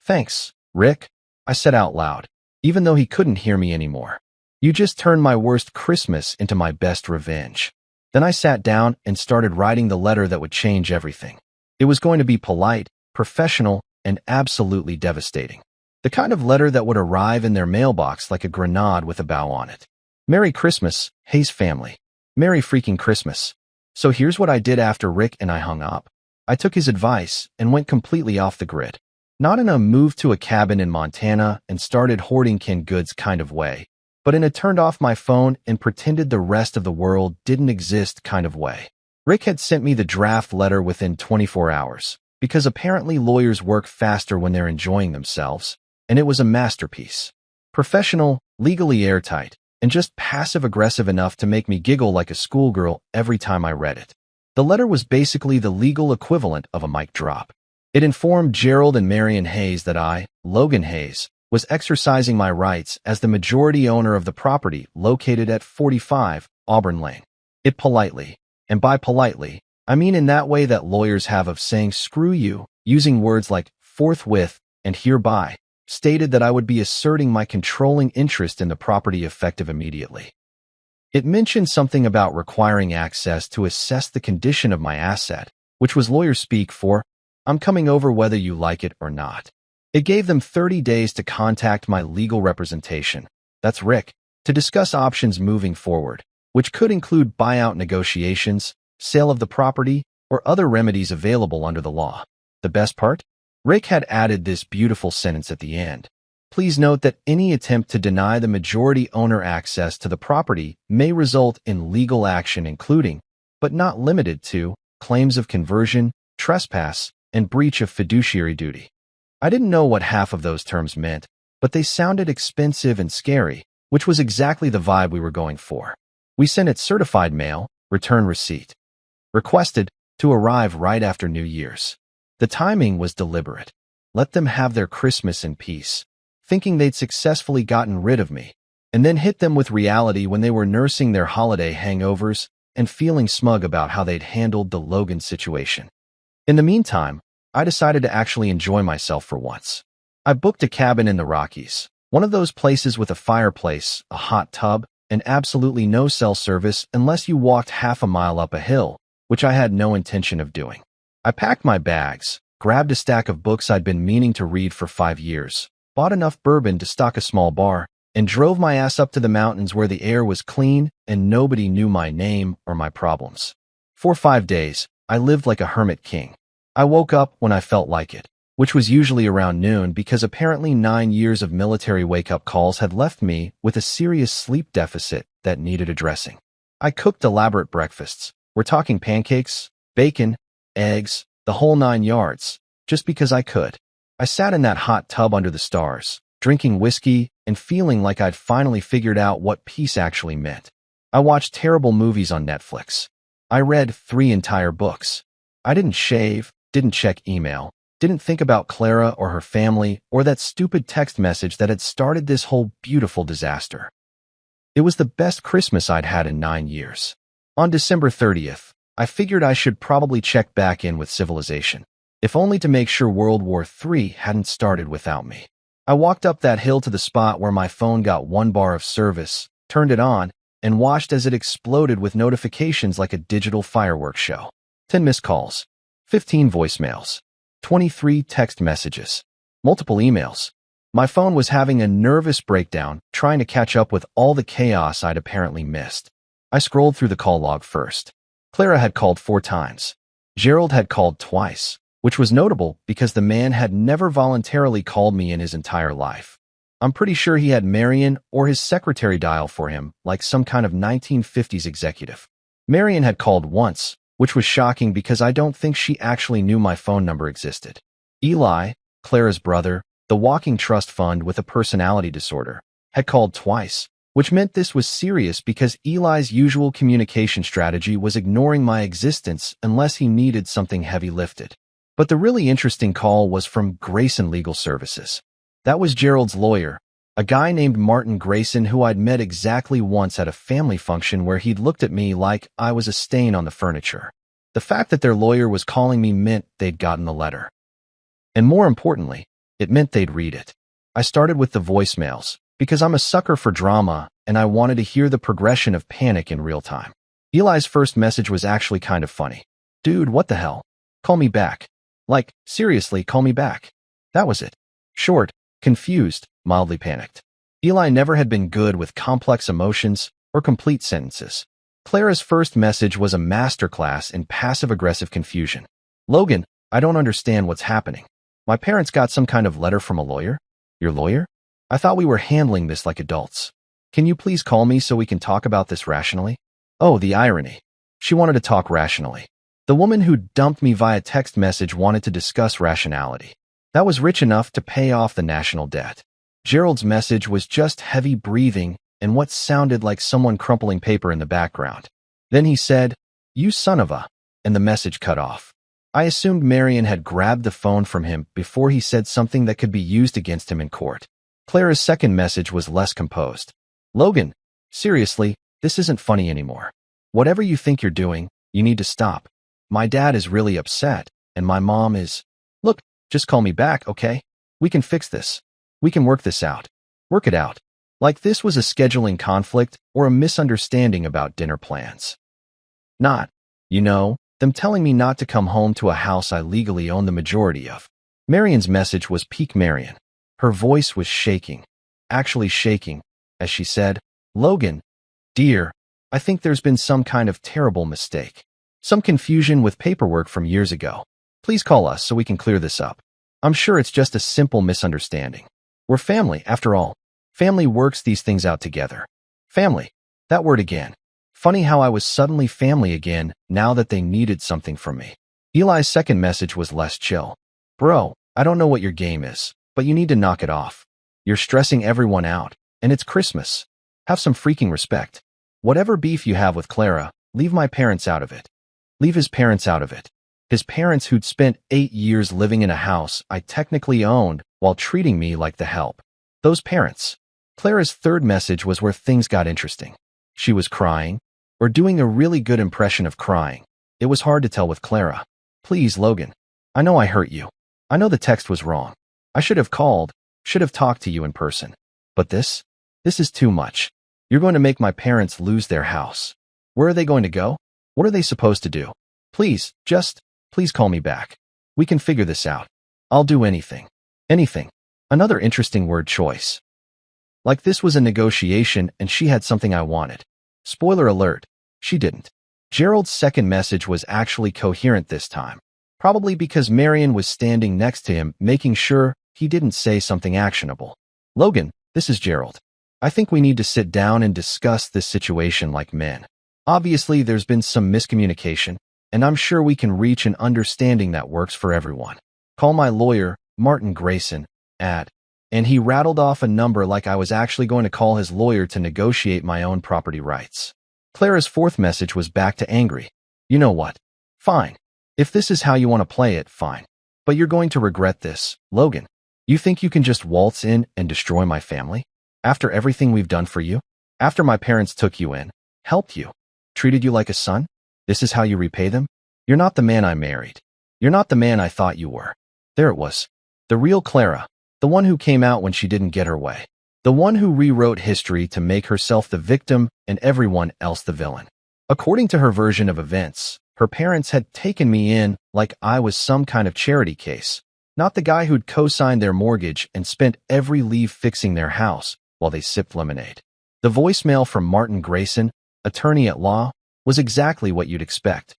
"Thanks, Rick," I said out loud, even though he couldn't hear me anymore. "You just turned my worst Christmas into my best revenge." Then I sat down and started writing the letter that would change everything. It was going to be polite, professional, and absolutely devastating. The kind of letter that would arrive in their mailbox like a grenade with a bow on it. "Merry Christmas, Hayes family. Merry freaking Christmas." So here's what I did after Rick and I hung up. I took his advice and went completely off the grid. Not in a move to a cabin in Montana and started hoarding canned goods kind of way, but in a turned off my phone and pretended the rest of the world didn't exist kind of way. Rick had sent me the draft letter within 24 hours, because apparently lawyers work faster when they're enjoying themselves, and it was a masterpiece. Professional, legally airtight, and just passive-aggressive enough to make me giggle like a schoolgirl every time I read it. The letter was basically the legal equivalent of a mic drop. It informed Gerald and Marion Hayes that I, Logan Hayes, was exercising my rights as the majority owner of the property located at 45 Auburn Lane. It politely, and by politely, I mean in that way that lawyers have of saying screw you, using words like forthwith and hereby, stated that I would be asserting my controlling interest in the property effective immediately. It mentioned something about requiring access to assess the condition of my asset, which was lawyer speak for, "I'm coming over whether you like it or not." It gave them 30 days to contact my legal representation, that's Rick, to discuss options moving forward, which could include buyout negotiations, sale of the property, or other remedies available under the law. The best part? Rick had added this beautiful sentence at the end. "Please note that any attempt to deny the majority owner access to the property may result in legal action including, but not limited to, claims of conversion, trespass, and breach of fiduciary duty." I didn't know what half of those terms meant, but they sounded expensive and scary, which was exactly the vibe we were going for. We sent it certified mail, return receipt. Requested to arrive right after New Year's. The timing was deliberate. Let them have their Christmas in peace, thinking they'd successfully gotten rid of me, and then hit them with reality when they were nursing their holiday hangovers and feeling smug about how they'd handled the Logan situation. In the meantime, I decided to actually enjoy myself for once. I booked a cabin in the Rockies, one of those places with a fireplace, a hot tub, and absolutely no cell service unless you walked half a mile up a hill, which I had no intention of doing. I packed my bags, grabbed a stack of books I'd been meaning to read for 5 years, bought enough bourbon to stock a small bar, and drove my ass up to the mountains where the air was clean and nobody knew my name or my problems. For 5 days, I lived like a hermit king. I woke up when I felt like it, which was usually around noon because apparently 9 years of military wake-up calls had left me with a serious sleep deficit that needed addressing. I cooked elaborate breakfasts. We're talking pancakes, bacon, eggs, the whole 9 yards, just because I could. I sat in that hot tub under the stars, drinking whiskey and feeling like I'd finally figured out what peace actually meant. I watched terrible movies on Netflix. I read 3 entire books. I didn't shave, didn't check email, didn't think about Clara or her family or that stupid text message that had started this whole beautiful disaster. It was the best Christmas I'd had in 9 years. On December 30th, I figured I should probably check back in with civilization, if only to make sure World War III hadn't started without me. I walked up that hill to the spot where my phone got 1 bar of service, turned it on, and watched as it exploded with notifications like a digital fireworks show. 10 missed calls, 15 voicemails, 23 text messages, multiple emails. My phone was having a nervous breakdown, trying to catch up with all the chaos I'd apparently missed. I scrolled through the call log first. Clara had called 4 times. Gerald had called twice, which was notable because the man had never voluntarily called me in his entire life. I'm pretty sure he had Marion or his secretary dial for him, like some kind of 1950s executive. Marion had called once, which was shocking because I don't think she actually knew my phone number existed. Eli, Clara's brother, the walking trust fund with a personality disorder, had called twice, which meant this was serious because Eli's usual communication strategy was ignoring my existence unless he needed something heavy lifted. But the really interesting call was from Grayson Legal Services. That was Gerald's lawyer, a guy named Martin Grayson who I'd met exactly once at a family function where he'd looked at me like I was a stain on the furniture. The fact that their lawyer was calling me meant they'd gotten the letter. And more importantly, it meant they'd read it. I started with the voicemails, because I'm a sucker for drama and I wanted to hear the progression of panic in real time. Eli's first message was actually kind of funny. Dude, what the hell? Call me back. Like, seriously, call me back. That was it. Short, confused, mildly panicked. Eli never had been good with complex emotions or complete sentences. Clara's first message was a masterclass in passive-aggressive confusion. Logan, I don't understand what's happening. My parents got some kind of letter from a lawyer? Your lawyer? I thought we were handling this like adults. Can you please call me so we can talk about this rationally? Oh, the irony. She wanted to talk rationally. The woman who dumped me via text message wanted to discuss rationality. That was rich enough to pay off the national debt. Gerald's message was just heavy breathing and what sounded like someone crumpling paper in the background. Then he said, "You son of a," and the message cut off. I assumed Marion had grabbed the phone from him before he said something that could be used against him in court. Clara's second message was less composed. Logan, seriously, this isn't funny anymore. Whatever you think you're doing, you need to stop. My dad is really upset, and my mom is. Look, just call me back, okay? We can fix this. We can work this out. Work it out. Like this was a scheduling conflict or a misunderstanding about dinner plans. Not, them telling me not to come home to a house I legally own the majority of. Marion's message was peak Marion. Her voice was shaking, actually shaking, as she said, Logan, dear, I think there's been some kind of terrible mistake. Some confusion with paperwork from years ago. Please call us so we can clear this up. I'm sure it's just a simple misunderstanding. We're family, after all. Family works these things out together. Family. That word again. Funny how I was suddenly family again now that they needed something from me. Eli's second message was less chill. Bro, I don't know what your game is, but you need to knock it off. You're stressing everyone out, and it's Christmas. Have some freaking respect. Whatever beef you have with Clara, leave my parents out of it. Leave his parents out of it. His parents who'd spent 8 years living in a house I technically owned while treating me like the help. Those parents. Clara's third message was where things got interesting. She was crying, or doing a really good impression of crying. It was hard to tell with Clara. Please, Logan. I know I hurt you. I know the text was wrong. I should have called, should have talked to you in person. But this is too much. You're going to make my parents lose their house. Where are they going to go? What are they supposed to do? Please, please call me back. We can figure this out. I'll do anything. Anything. Another interesting word choice. Like this was a negotiation and she had something I wanted. Spoiler alert, she didn't. Gerald's second message was actually coherent this time. Probably because Marion was standing next to him, making sure he didn't say something actionable. Logan, this is Gerald. I think we need to sit down and discuss this situation like men. Obviously, there's been some miscommunication, and I'm sure we can reach an understanding that works for everyone. Call my lawyer, Martin Grayson, and he rattled off a number like I was actually going to call his lawyer to negotiate my own property rights. Clara's fourth message was back to angry. You know what? Fine. If this is how you want to play it, fine. But you're going to regret this, Logan. You think you can just waltz in and destroy my family? After everything we've done for you? After my parents took you in, helped you, treated you like a son? This is how you repay them? You're not the man I married. You're not the man I thought you were. There it was. The real Clara. The one who came out when she didn't get her way. The one who rewrote history to make herself the victim and everyone else the villain. According to her version of events, her parents had taken me in like I was some kind of charity case, not the guy who'd co-signed their mortgage and spent every leave fixing their house while they sipped lemonade. The voicemail from Martin Grayson, attorney at law, was exactly what you'd expect.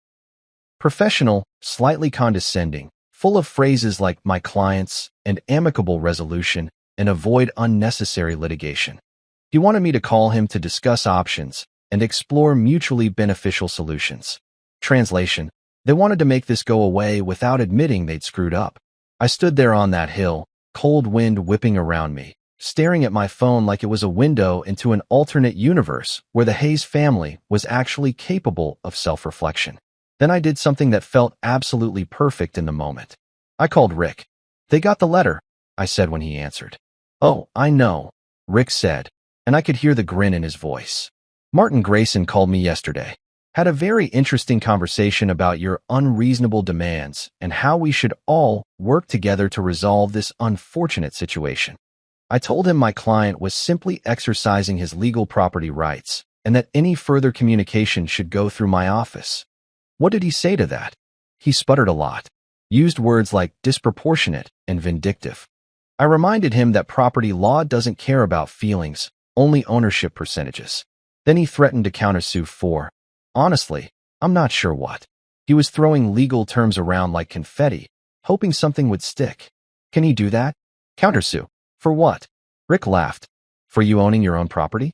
Professional, slightly condescending, full of phrases like "my clients" and "amicable resolution" and "avoid unnecessary litigation." He wanted me to call him to discuss options and explore mutually beneficial solutions. Translation: they wanted to make this go away without admitting they'd screwed up. I stood there on that hill, cold wind whipping around me, staring at my phone like it was a window into an alternate universe where the Hayes family was actually capable of self-reflection. Then I did something that felt absolutely perfect in the moment. I called Rick. "They got the letter," I said when he answered. "Oh, I know," Rick said, and I could hear the grin in his voice. "Martin Grayson called me yesterday. Had a very interesting conversation about your unreasonable demands and how we should all work together to resolve this unfortunate situation. I told him my client was simply exercising his legal property rights and that any further communication should go through my office." "What did he say to that?" "He sputtered a lot, used words like disproportionate and vindictive. I reminded him that property law doesn't care about feelings, only ownership percentages. Then he threatened to countersue for, honestly, I'm not sure what. He was throwing legal terms around like confetti, hoping something would stick." "Can he do that?" "Countersue? For what?" Rick laughed. "For you owning your own property?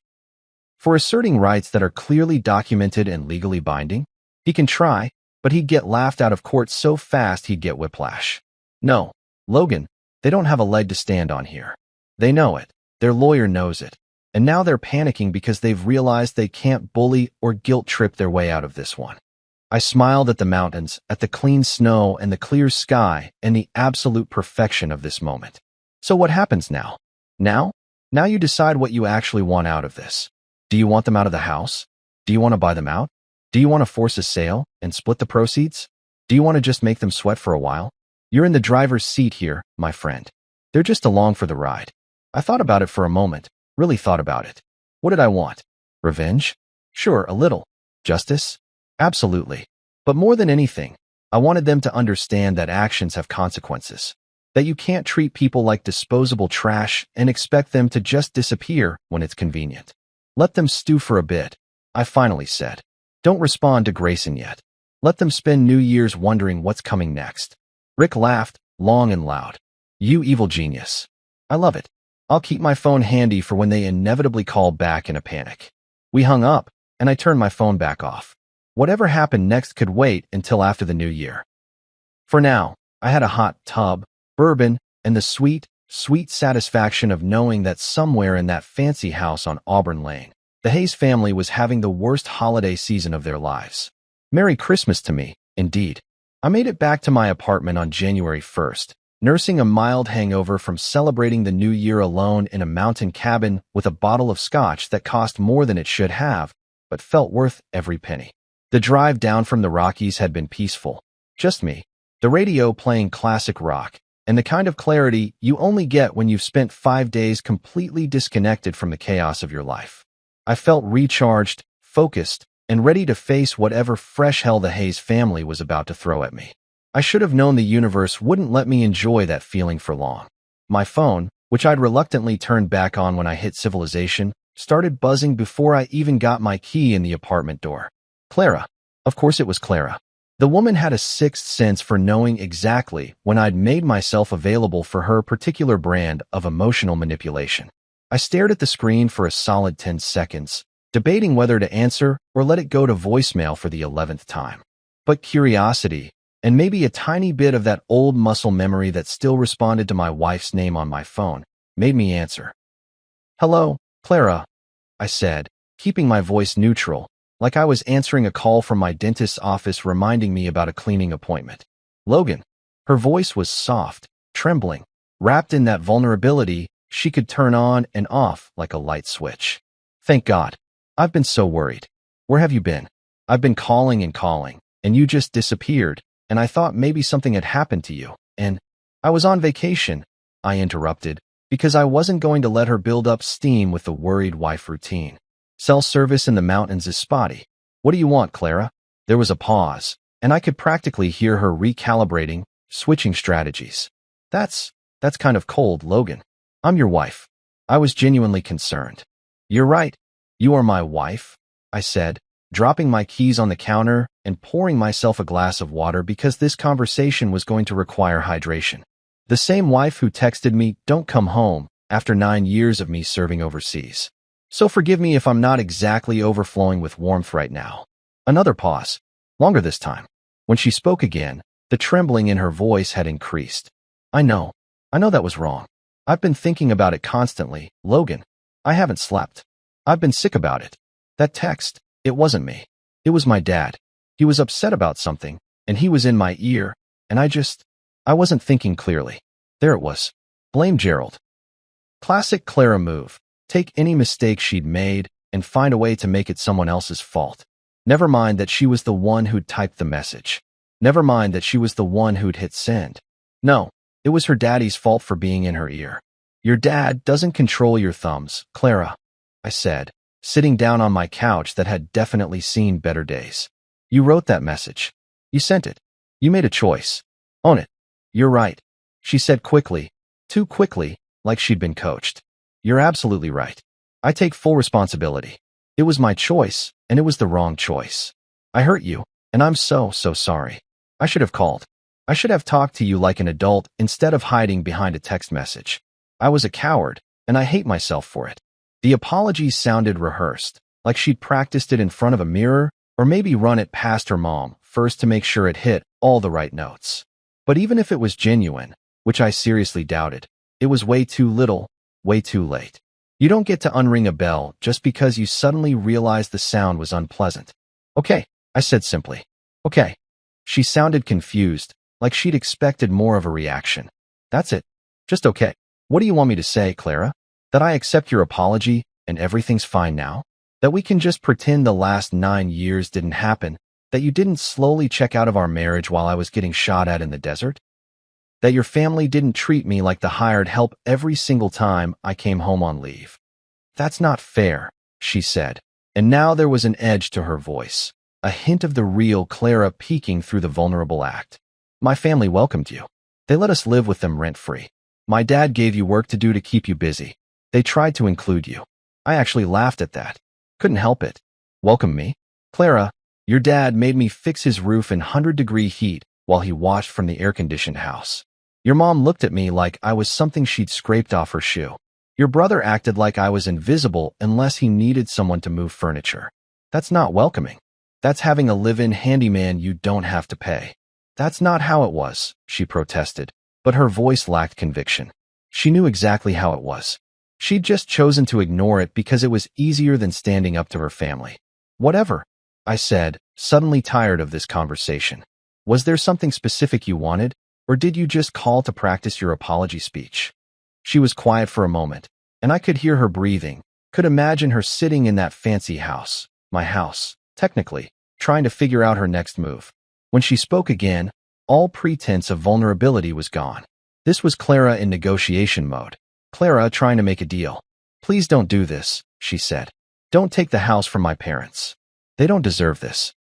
For asserting rights that are clearly documented and legally binding? He can try, but he'd get laughed out of court so fast he'd get whiplash. No, Logan, they don't have a leg to stand on here. They know it. Their lawyer knows it. And now they're panicking because they've realized they can't bully or guilt-trip their way out of this one." I smiled at the mountains, at the clean snow and the clear sky and the absolute perfection of this moment. "So what happens now?" Now? Now you decide what you actually want out of this. Do you want them out of the house? Do you want to buy them out? Do you want to force a sale and split the proceeds? Do you want to just make them sweat for a while? You're in the driver's seat here, my friend. They're just along for the ride. I thought about it for a moment, really thought about it. What did I want? Revenge? Sure, a little. Justice? Absolutely. But more than anything, I wanted them to understand that actions have consequences. That you can't treat people like disposable trash and expect them to just disappear when it's convenient. Let them stew for a bit, I finally said. Don't respond to Grayson yet. Let them spend New Year's wondering what's coming next. Rick laughed, long and loud. You evil genius. I love it. I'll keep my phone handy for when they inevitably call back in a panic. We hung up, and I turned my phone back off. Whatever happened next could wait until after the new year. For now, I had a hot tub, bourbon, and the sweet, sweet satisfaction of knowing that somewhere in that fancy house on Auburn Lane, the Hayes family was having the worst holiday season of their lives. Merry Christmas to me, indeed. I made it back to my apartment on January 1st, nursing a mild hangover from celebrating the new year alone in a mountain cabin with a bottle of scotch that cost more than it should have, but felt worth every penny. The drive down from the Rockies had been peaceful. Just me, the radio playing classic rock, and the kind of clarity you only get when you've spent 5 days completely disconnected from the chaos of your life. I felt recharged, focused, and ready to face whatever fresh hell the Hayes family was about to throw at me. I should have known the universe wouldn't let me enjoy that feeling for long. My phone, which I'd reluctantly turned back on when I hit civilization, started buzzing before I even got my key in the apartment door. Clara. Of course it was Clara. The woman had a sixth sense for knowing exactly when I'd made myself available for her particular brand of emotional manipulation. I stared at the screen for a solid 10 seconds, debating whether to answer or let it go to voicemail for the 11th time. But curiosity, and maybe a tiny bit of that old muscle memory that still responded to my wife's name on my phone, made me answer. Hello, Clara, I said, keeping my voice neutral, like I was answering a call from my dentist's office reminding me about a cleaning appointment. Logan. Her voice was soft, trembling, wrapped in that vulnerability she could turn on and off like a light switch. Thank God. I've been so worried. Where have you been? I've been calling, and you just disappeared, and I thought maybe something had happened to you, and I was on vacation, I interrupted, because I wasn't going to let her build up steam with the worried wife routine. Cell service in the mountains is spotty. What do you want, Clara? There was a pause, and I could practically hear her recalibrating, switching strategies. That's kind of cold, Logan. I'm your wife. I was genuinely concerned. You're right. You are my wife, I said, dropping my keys on the counter and pouring myself a glass of water because this conversation was going to require hydration. The same wife who texted me, "Don't come home," after 9 years of me serving overseas. So forgive me if I'm not exactly overflowing with warmth right now. Another pause, longer this time. When she spoke again, the trembling in her voice had increased. I know that was wrong. I've been thinking about it constantly, Logan. I haven't slept. I've been sick about it. That text, it wasn't me. It was my dad. He was upset about something, and he was in my ear, and I wasn't thinking clearly. There it was. Blame Gerald. Classic Clara move. Take any mistake she'd made and find a way to make it someone else's fault. Never mind that she was the one who'd typed the message. Never mind that she was the one who'd hit send. No, it was her daddy's fault for being in her ear. Your dad doesn't control your thumbs, Clara, I said, sitting down on my couch that had definitely seen better days. You wrote that message. You sent it. You made a choice. Own it. You're right, she said quickly, too quickly, like she'd been coached. You're absolutely right. I take full responsibility. It was my choice, and it was the wrong choice. I hurt you, and I'm so sorry. I should have called. I should have talked to you like an adult instead of hiding behind a text message. I was a coward, and I hate myself for it. The apology sounded rehearsed, like she'd practiced it in front of a mirror, or maybe run it past her mom first to make sure it hit all the right notes. But even if it was genuine, which I seriously doubted, it was way too little, way too late. You don't get to unring a bell just because you suddenly realize the sound was unpleasant. Okay, I said simply. Okay. She sounded confused, like she'd expected more of a reaction. That's it. Just okay. What do you want me to say, Clara? That I accept your apology and everything's fine now? That we can just pretend the last 9 years didn't happen? That you didn't slowly check out of our marriage while I was getting shot at in the desert? That your family didn't treat me like the hired help every single time I came home on leave? That's not fair, she said, and now there was an edge to her voice, a hint of the real Clara peeking through the vulnerable act. My family welcomed you. They let us live with them rent-free. My dad gave you work to do to keep you busy. They tried to include you. I actually laughed at that. Couldn't help it. Welcome me? Clara, your dad made me fix his roof in 100-degree heat while he watched from the air-conditioned house. Your mom looked at me like I was something she'd scraped off her shoe. Your brother acted like I was invisible unless he needed someone to move furniture. That's not welcoming. That's having a live-in handyman you don't have to pay. That's not how it was, she protested, but her voice lacked conviction. She knew exactly how it was. She'd just chosen to ignore it because it was easier than standing up to her family. Whatever, I said, suddenly tired of this conversation. Was there something specific you wanted, or did you just call to practice your apology speech? She was quiet for a moment, and I could hear her breathing, could imagine her sitting in that fancy house, my house, technically, trying to figure out her next move. When she spoke again, all pretense of vulnerability was gone. This was Clara in negotiation mode. Clara trying to make a deal. Please don't do this, she said. Don't take the house from my parents. They don't deserve this.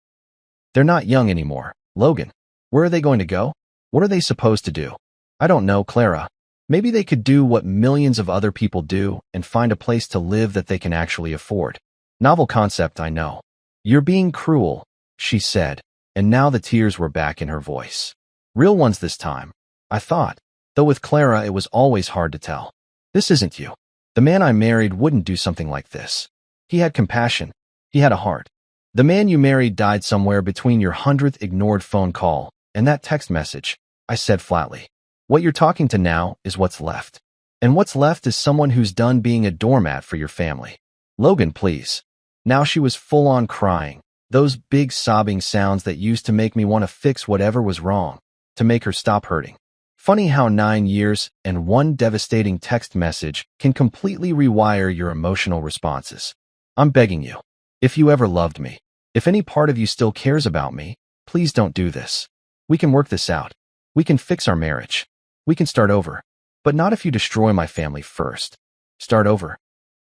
They're not young anymore, Logan. Where are they going to go? What are they supposed to do? I don't know, Clara. Maybe they could do what millions of other people do and find a place to live that they can actually afford. Novel concept, I know. You're being cruel, she said, and now the tears were back in her voice. Real ones this time, I thought, though with Clara it was always hard to tell. This isn't you. The man I married wouldn't do something like this. He had compassion. He had a heart. The man you married died somewhere between your 100th ignored phone call and that text message, I said flatly. What you're talking to now is what's left. And what's left is someone who's done being a doormat for your family. Logan, please. Now she was full on crying, those big sobbing sounds that used to make me want to fix whatever was wrong, to make her stop hurting. Funny how 9 years and one devastating text message can completely rewire your emotional responses. I'm begging you, if you ever loved me, if any part of you still cares about me, please don't do this. We can work this out. We can fix our marriage. We can start over. But not if you destroy my family first. Start over.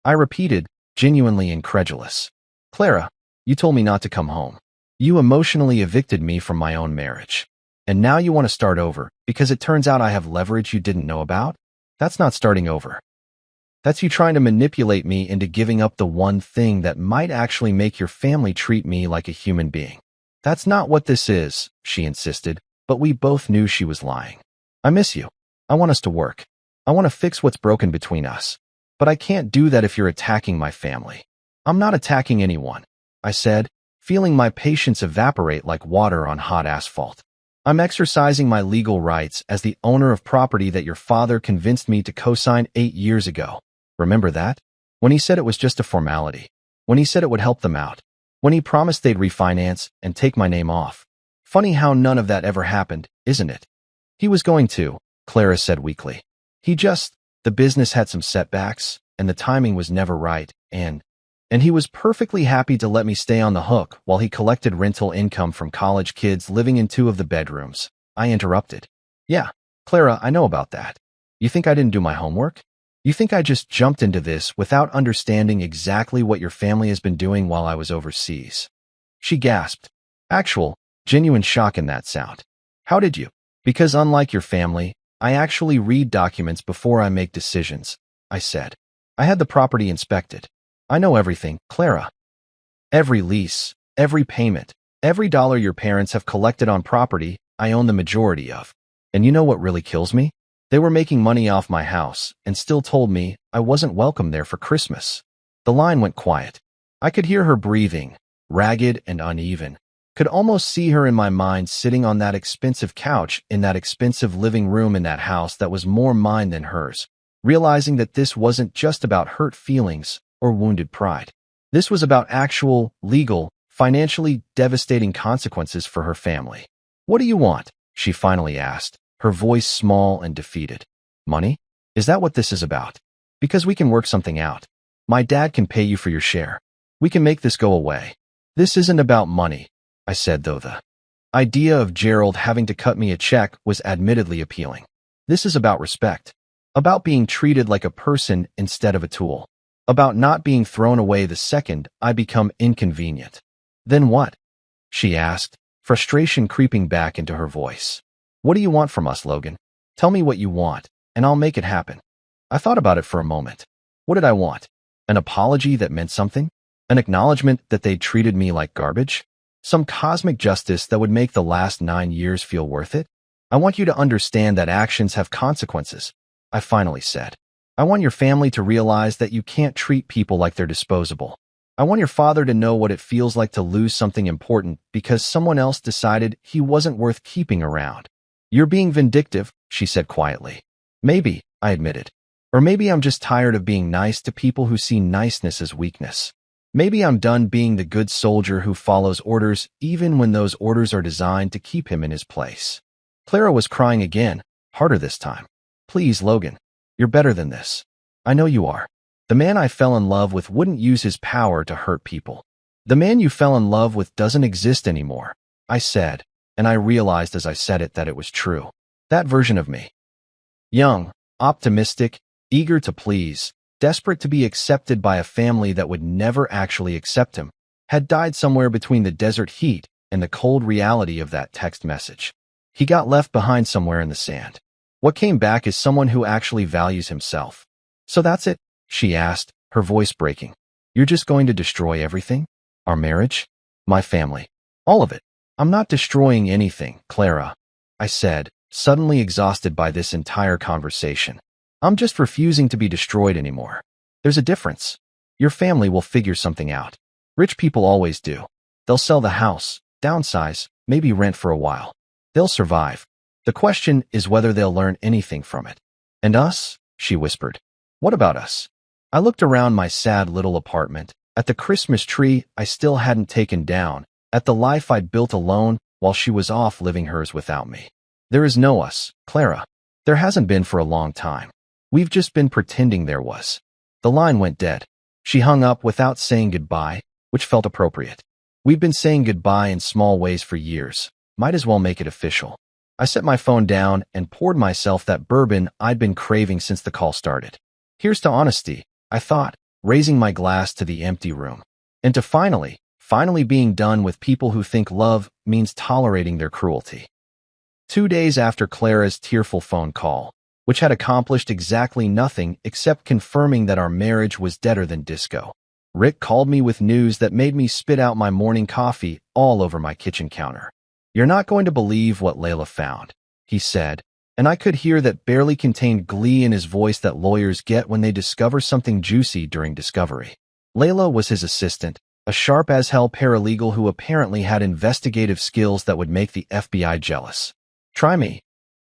I repeated, genuinely incredulous. Clara, you told me not to come home. You emotionally evicted me from my own marriage. And now you want to start over because it turns out I have leverage you didn't know about? That's not starting over. That's you trying to manipulate me into giving up the one thing that might actually make your family treat me like a human being. That's not what this is, she insisted, but we both knew she was lying. I miss you. I want us to work. I want to fix what's broken between us. But I can't do that if you're attacking my family. I'm not attacking anyone, I said, feeling my patience evaporate like water on hot asphalt. I'm exercising my legal rights as the owner of property that your father convinced me to co-sign 8 years ago. Remember that? When he said it was just a formality. When he said it would help them out. When he promised they'd refinance and take my name off. Funny how none of that ever happened, isn't it? He was going to, Clara said weakly. The business had some setbacks, and the timing was never right, and he was perfectly happy to let me stay on the hook while he collected rental income from college kids living in 2 of the bedrooms. I interrupted. Yeah, Clara, I know about that. You think I didn't do my homework? You think I just jumped into this without understanding exactly what your family has been doing while I was overseas? She gasped. Genuine shock in that sound. How did you? Because unlike your family, I actually read documents before I make decisions, I said. I had the property inspected. I know everything, Clara. Every lease, every payment, every dollar your parents have collected on property, I own the majority of. And you know what really kills me? They were making money off my house and still told me I wasn't welcome there for Christmas. The line went quiet. I could hear her breathing, ragged and uneven. Could almost see her in my mind sitting on that expensive couch in that expensive living room in that house that was more mine than hers, realizing that this wasn't just about hurt feelings or wounded pride. This was about actual, legal, financially devastating consequences for her family. What do you want? She finally asked, her voice small and defeated. Money? Is that what this is about? Because we can work something out. My dad can pay you for your share. We can make this go away. This isn't about money, I said, though the idea of Gerald having to cut me a check was admittedly appealing. This is about respect. About being treated like a person instead of a tool. About not being thrown away the second I become inconvenient. Then what? She asked, frustration creeping back into her voice. What do you want from us, Logan? Tell me what you want, and I'll make it happen. I thought about it for a moment. What did I want? An apology that meant something? An acknowledgement that they'd treated me like garbage? Some cosmic justice that would make the last 9 years feel worth it? I want you to understand that actions have consequences, I finally said. I want your family to realize that you can't treat people like they're disposable. I want your father to know what it feels like to lose something important because someone else decided he wasn't worth keeping around. You're being vindictive, she said quietly. Maybe, I admitted. Or maybe I'm just tired of being nice to people who see niceness as weakness. Maybe I'm done being the good soldier who follows orders even when those orders are designed to keep him in his place. Clara was crying again, harder this time. Please, Logan. You're better than this. I know you are. The man I fell in love with wouldn't use his power to hurt people. The man you fell in love with doesn't exist anymore, I said, and I realized as I said it that it was true. That version of me. Young, optimistic, eager to please, desperate to be accepted by a family that would never actually accept him, had died somewhere between the desert heat and the cold reality of that text message. He got left behind somewhere in the sand. What came back is someone who actually values himself. So that's it? She asked, her voice breaking. You're just going to destroy everything? Our marriage? My family? All of it? I'm not destroying anything, Clara, I said, suddenly exhausted by this entire conversation. I'm just refusing to be destroyed anymore. There's a difference. Your family will figure something out. Rich people always do. They'll sell the house, downsize, maybe rent for a while. They'll survive. The question is whether they'll learn anything from it. And us? She whispered. What about us? I looked around my sad little apartment, at the Christmas tree I still hadn't taken down, at the life I'd built alone while she was off living hers without me. There is no us, Clara. There hasn't been for a long time. We've just been pretending there was. The line went dead. She hung up without saying goodbye, which felt appropriate. We've been saying goodbye in small ways for years. Might as well make it official. I set my phone down and poured myself that bourbon I'd been craving since the call started. Here's to honesty, I thought, raising my glass to the empty room. And to finally being done with people who think love means tolerating their cruelty. 2 days after Clara's tearful phone call, which had accomplished exactly nothing except confirming that our marriage was deader than disco. Rick called me with news that made me spit out my morning coffee all over my kitchen counter. "You're not going to believe what Layla found," he said, and I could hear that barely contained glee in his voice that lawyers get when they discover something juicy during discovery. Layla was his assistant, a sharp-as-hell paralegal who apparently had investigative skills that would make the FBI jealous. "Try me,"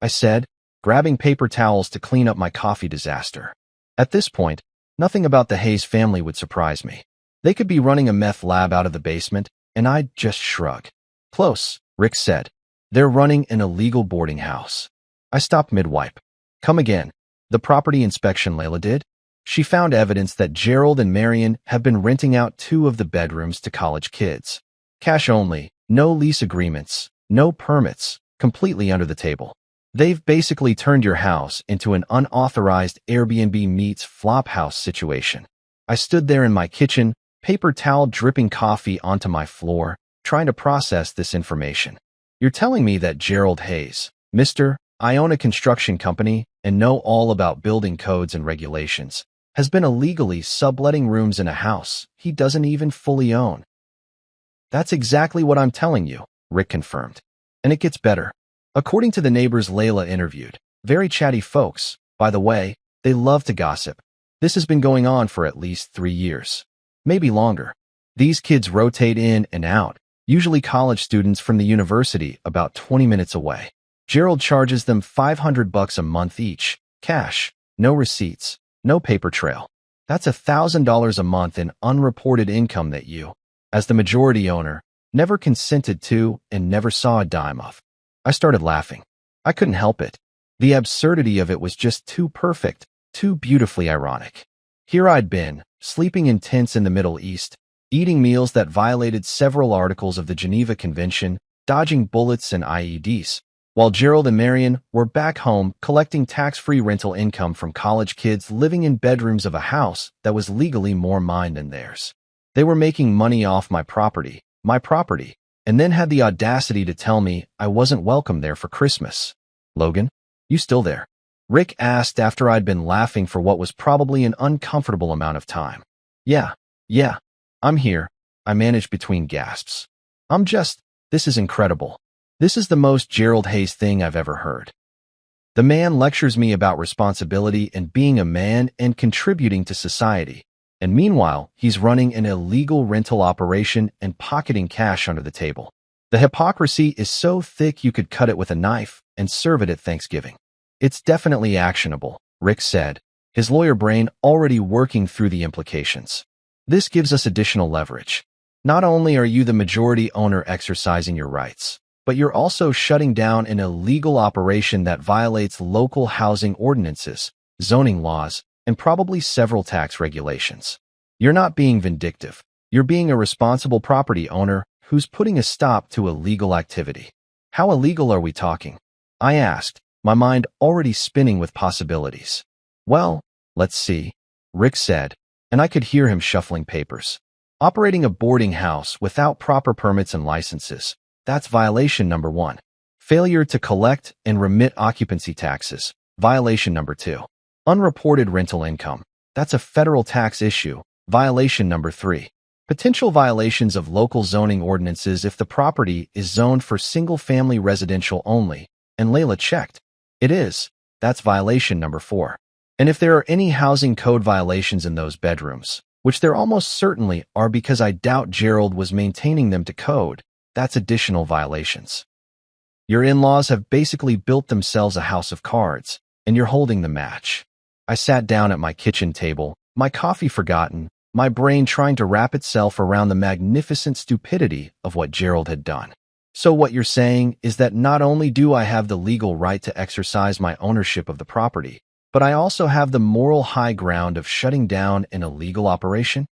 I said, grabbing paper towels to clean up my coffee disaster. At this point, nothing about the Hayes family would surprise me. They could be running a meth lab out of the basement, and I'd just shrug. "Close," Rick said. "They're running an illegal boarding house." I stopped mid-wipe. "Come again. The property inspection Layla did? She found evidence that Gerald and Marion have been renting out 2 of the bedrooms to college kids. Cash only, no lease agreements, no permits, completely under the table. They've basically turned your house into an unauthorized Airbnb meets Flophouse situation." I stood there in my kitchen, paper towel dripping coffee onto my floor, trying to process this information. "You're telling me that Gerald Hayes, Mr. I own a construction company and know all about building codes and regulations, has been illegally subletting rooms in a house he doesn't even fully own?" "That's exactly what I'm telling you," Rick confirmed. "And it gets better. According to the neighbors Layla interviewed, very chatty folks, by the way, they love to gossip. This has been going on for at least 3 years. Maybe longer. These kids rotate in and out, usually college students from the university about 20 minutes away. Gerald charges them $500 a month each, cash, no receipts, no paper trail. That's $1,000 a month in unreported income that you, as the majority owner, never consented to and never saw a dime of." I started laughing. I couldn't help it. The absurdity of it was just too perfect, too beautifully ironic. Here I'd been, sleeping in tents in the Middle East, eating meals that violated several articles of the Geneva Convention, dodging bullets and IEDs, while Gerald and Marion were back home collecting tax-free rental income from college kids living in bedrooms of a house that was legally more mine than theirs. They were making money off my property, and then had the audacity to tell me I wasn't welcome there for Christmas. "Logan, you still there?" Rick asked after I'd been laughing for what was probably an uncomfortable amount of time. Yeah, I'm here," I managed between gasps. This is incredible. This is the most Gerald Hayes thing I've ever heard. The man lectures me about responsibility and being a man and contributing to society, and meanwhile, he's running an illegal rental operation and pocketing cash under the table. The hypocrisy is so thick you could cut it with a knife and serve it at Thanksgiving. "It's definitely actionable," Rick said, his lawyer brain already working through the implications. "This gives us additional leverage. Not only are you the majority owner exercising your rights, but you're also shutting down an illegal operation that violates local housing ordinances, zoning laws, and probably several tax regulations. You're not being vindictive. You're being a responsible property owner who's putting a stop to illegal activity." "How illegal are we talking?" I asked, my mind already spinning with possibilities. "Well, let's see," Rick said, and I could hear him shuffling papers. "Operating a boarding house without proper permits and licenses. That's violation number 1. Failure to collect and remit occupancy taxes. Violation number 2. Unreported rental income. That's a federal tax issue. Violation number 3. Potential violations of local zoning ordinances if the property is zoned for single-family residential only." And Layla checked. It is. That's violation number 4. "And if there are any housing code violations in those bedrooms, which there almost certainly are because I doubt Gerald was maintaining them to code, that's additional violations. Your in-laws have basically built themselves a house of cards, and you're holding the match." I sat down at my kitchen table, my coffee forgotten, my brain trying to wrap itself around the magnificent stupidity of what Gerald had done. "So what you're saying is that not only do I have the legal right to exercise my ownership of the property, but I also have the moral high ground of shutting down an illegal operation?"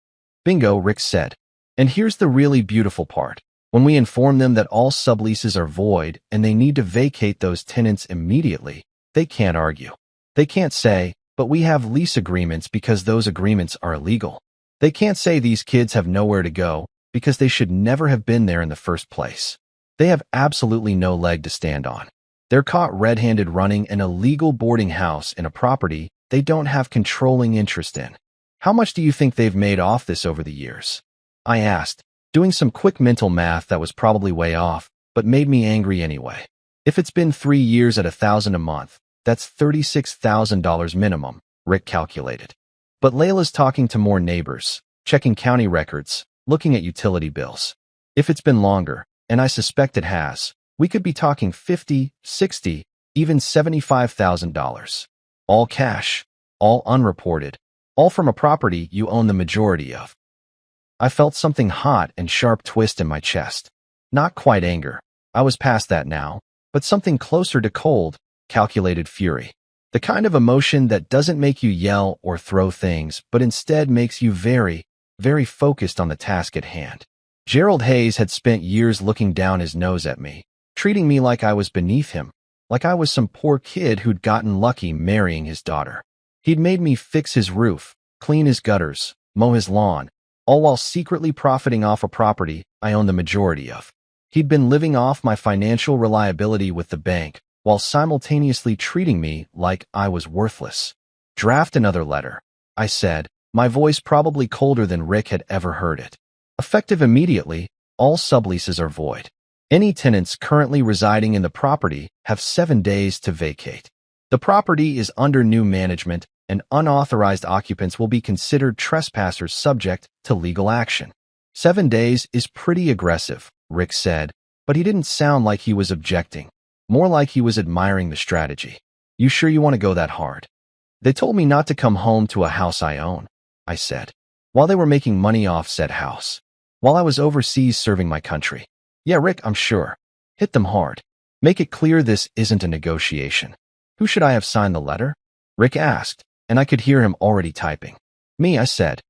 "Bingo," Rick said. "And here's the really beautiful part. When we inform them that all subleases are void and they need to vacate those tenants immediately, they can't argue. They can't say, but we have lease agreements because those agreements are illegal. They can't say these kids have nowhere to go because they should never have been there in the first place. They have absolutely no leg to stand on. They're caught red-handed running an illegal boarding house in a property they don't have controlling interest in. How much do you think they've made off this over the years? I asked, doing some quick mental math that was probably way off, but made me angry anyway. If it's been 3 years at $1,000 a month, that's $36,000 minimum, Rick calculated. But Layla's talking to more neighbors, checking county records, looking at utility bills. If it's been longer, and I suspect it has, we could be talking $50, $60, even $75,000. All cash, all unreported, all from a property you own the majority of. I felt something hot and sharp twist in my chest. Not quite anger. I was past that now, but something closer to cold, calculated fury. The kind of emotion that doesn't make you yell or throw things, but instead makes you very, very focused on the task at hand. Gerald Hayes had spent years looking down his nose at me, treating me like I was beneath him, like I was some poor kid who'd gotten lucky marrying his daughter. He'd made me fix his roof, clean his gutters, mow his lawn, all while secretly profiting off a property I own the majority of. He'd been living off my financial reliability with the bank, while simultaneously treating me like I was worthless. Draft another letter, I said, my voice probably colder than Rick had ever heard it. Effective immediately, all subleases are void. Any tenants currently residing in the property have 7 days to vacate. The property is under new management, and unauthorized occupants will be considered trespassers subject to legal action. 7 days is pretty aggressive, Rick said, but he didn't sound like he was objecting, more like he was admiring the strategy. You sure you want to go that hard? They told me not to come home to a house I own, I said, while they were making money off said house, while I was overseas serving my country. Yeah, Rick, I'm sure. Hit them hard. Make it clear this isn't a negotiation. Who should I have signed the letter? Rick asked, and I could hear him already typing. Me, I said.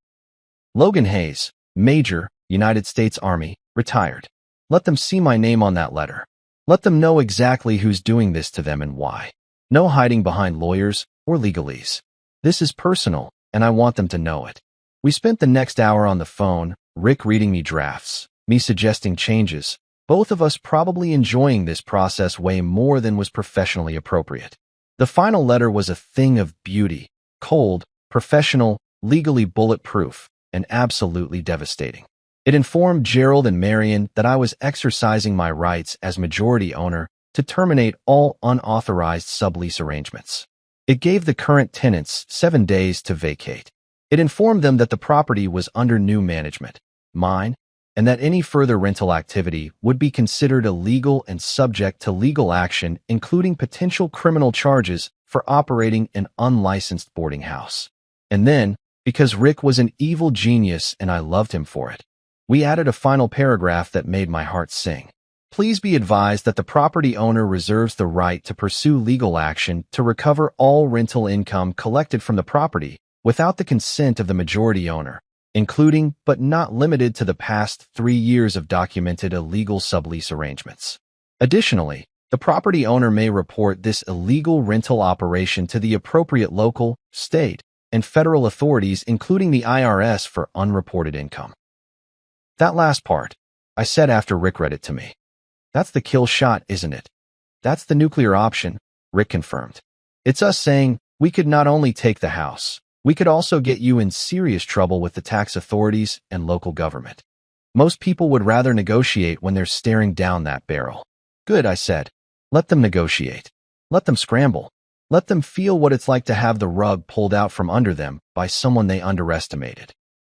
Logan Hayes, Major, United States Army, retired. Let them see my name on that letter. Let them know exactly who's doing this to them and why. No hiding behind lawyers or legalese. This is personal, and I want them to know it. We spent the next hour on the phone, Rick reading me drafts, me suggesting changes, both of us probably enjoying this process way more than was professionally appropriate. The final letter was a thing of beauty, cold, professional, legally bulletproof, and absolutely devastating. It informed Gerald and Marion that I was exercising my rights as majority owner to terminate all unauthorized sublease arrangements. It gave the current tenants 7 days to vacate. It informed them that the property was under new management, mine, and that any further rental activity would be considered illegal and subject to legal action, including potential criminal charges for operating an unlicensed boarding house. And then, because Rick was an evil genius and I loved him for it, we added a final paragraph that made my heart sing. Please be advised that the property owner reserves the right to pursue legal action to recover all rental income collected from the property without the consent of the majority owner, including but not limited to the past 3 years of documented illegal sublease arrangements. Additionally, the property owner may report this illegal rental operation to the appropriate local, state, and federal authorities, including the IRS, for unreported income. That last part, I said after Rick read it to me. That's the kill shot, isn't it? That's the nuclear option, Rick confirmed. It's us saying, we could not only take the house, we could also get you in serious trouble with the tax authorities and local government. Most people would rather negotiate when they're staring down that barrel. Good, I said. Let them negotiate. Let them scramble. Let them feel what it's like to have the rug pulled out from under them by someone they underestimated.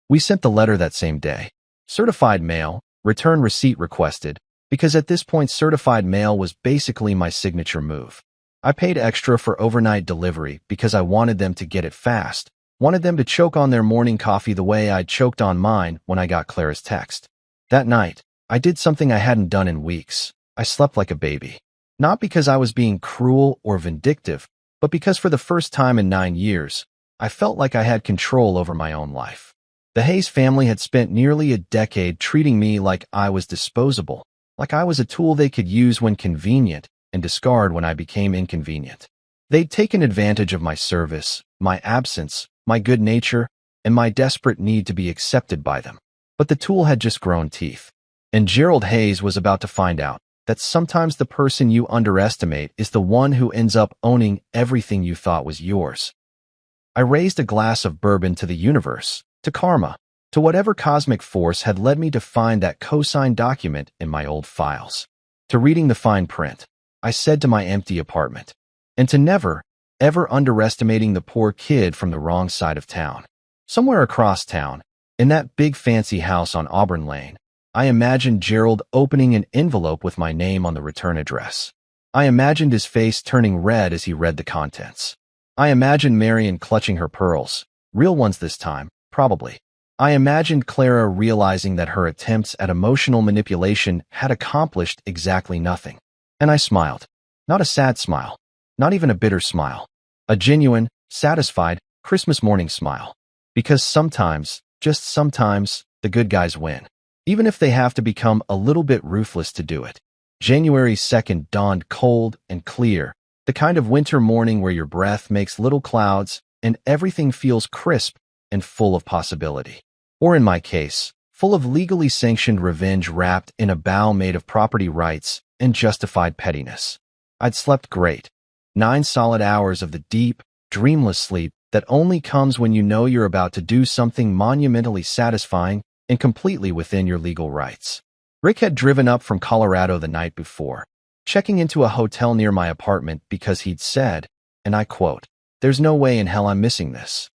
We sent the letter that same day. Certified mail, return receipt requested, because at this point certified mail was basically my signature move. I paid extra for overnight delivery because I wanted them to get it fast, wanted them to choke on their morning coffee the way I'd choked on mine when I got Clara's text. That night, I did something I hadn't done in weeks. I slept like a baby. Not because I was being cruel or vindictive, but because for the first time in 9 years, I felt like I had control over my own life. The Hayes family had spent nearly a decade treating me like I was disposable, like I was a tool they could use when convenient and discard when I became inconvenient. They'd taken advantage of my service, my absence, my good nature, and my desperate need to be accepted by them. But the tool had just grown teeth. And Gerald Hayes was about to find out. that sometimes the person you underestimate is the one who ends up owning everything you thought was yours. I raised a glass of bourbon to the universe, to karma, to whatever cosmic force had led me to find that co-signed document in my old files, to reading the fine print, I said to my empty apartment, and to never, ever underestimating the poor kid from the wrong side of town. Somewhere across town, in that big fancy house on Auburn Lane, I imagined Gerald opening an envelope with my name on the return address. I imagined his face turning red as he read the contents. I imagined Marion clutching her pearls, real ones this time, probably. I imagined Clara realizing that her attempts at emotional manipulation had accomplished exactly nothing. And I smiled. Not a sad smile. Not even a bitter smile. A genuine, satisfied, Christmas morning smile. Because sometimes, just sometimes, the good guys win. Even if they have to become a little bit ruthless to do it. January 2nd dawned cold and clear, the kind of winter morning where your breath makes little clouds and everything feels crisp and full of possibility. Or in my case, full of legally sanctioned revenge wrapped in a bow made of property rights and justified pettiness. I'd slept great. 9 solid hours of the deep, dreamless sleep that only comes when you know you're about to do something monumentally satisfying and completely within your legal rights. Rick had driven up from Colorado the night before, checking into a hotel near my apartment because he'd said, and I quote, "There's no way in hell I'm missing this.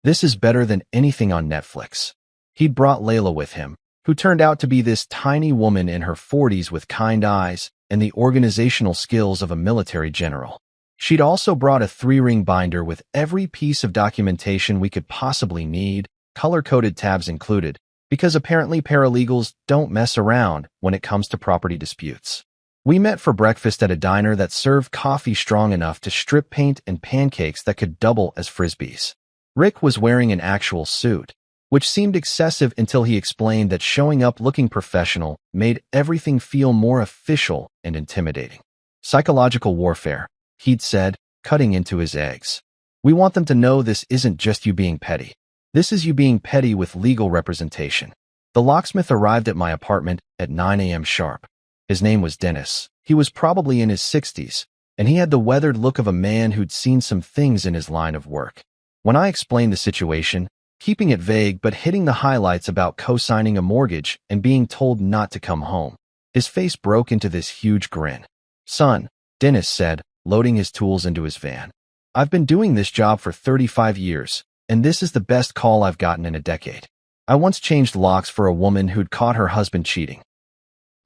This is better than anything on Netflix." He'd brought Layla with him, who turned out to be this tiny woman in her 40s with kind eyes and the organizational skills of a military general. She'd also brought a 3-ring binder with every piece of documentation we could possibly need, color-coded tabs included, because apparently paralegals don't mess around when it comes to property disputes. We met for breakfast at a diner that served coffee strong enough to strip paint and pancakes that could double as frisbees. Rick was wearing an actual suit, which seemed excessive until he explained that showing up looking professional made everything feel more official and intimidating. Psychological warfare, he'd said, cutting into his eggs. We want them to know this isn't just you being petty. This is you being petty with legal representation. The locksmith arrived at my apartment at 9 a.m. sharp. His name was Dennis. He was probably in his 60s, and he had the weathered look of a man who'd seen some things in his line of work. When I explained the situation, keeping it vague but hitting the highlights about co-signing a mortgage and being told not to come home, his face broke into this huge grin. "Son," Dennis said, loading his tools into his van. "I've been doing this job for 35 years, and this is the best call I've gotten in a decade. I once changed locks for a woman who'd caught her husband cheating.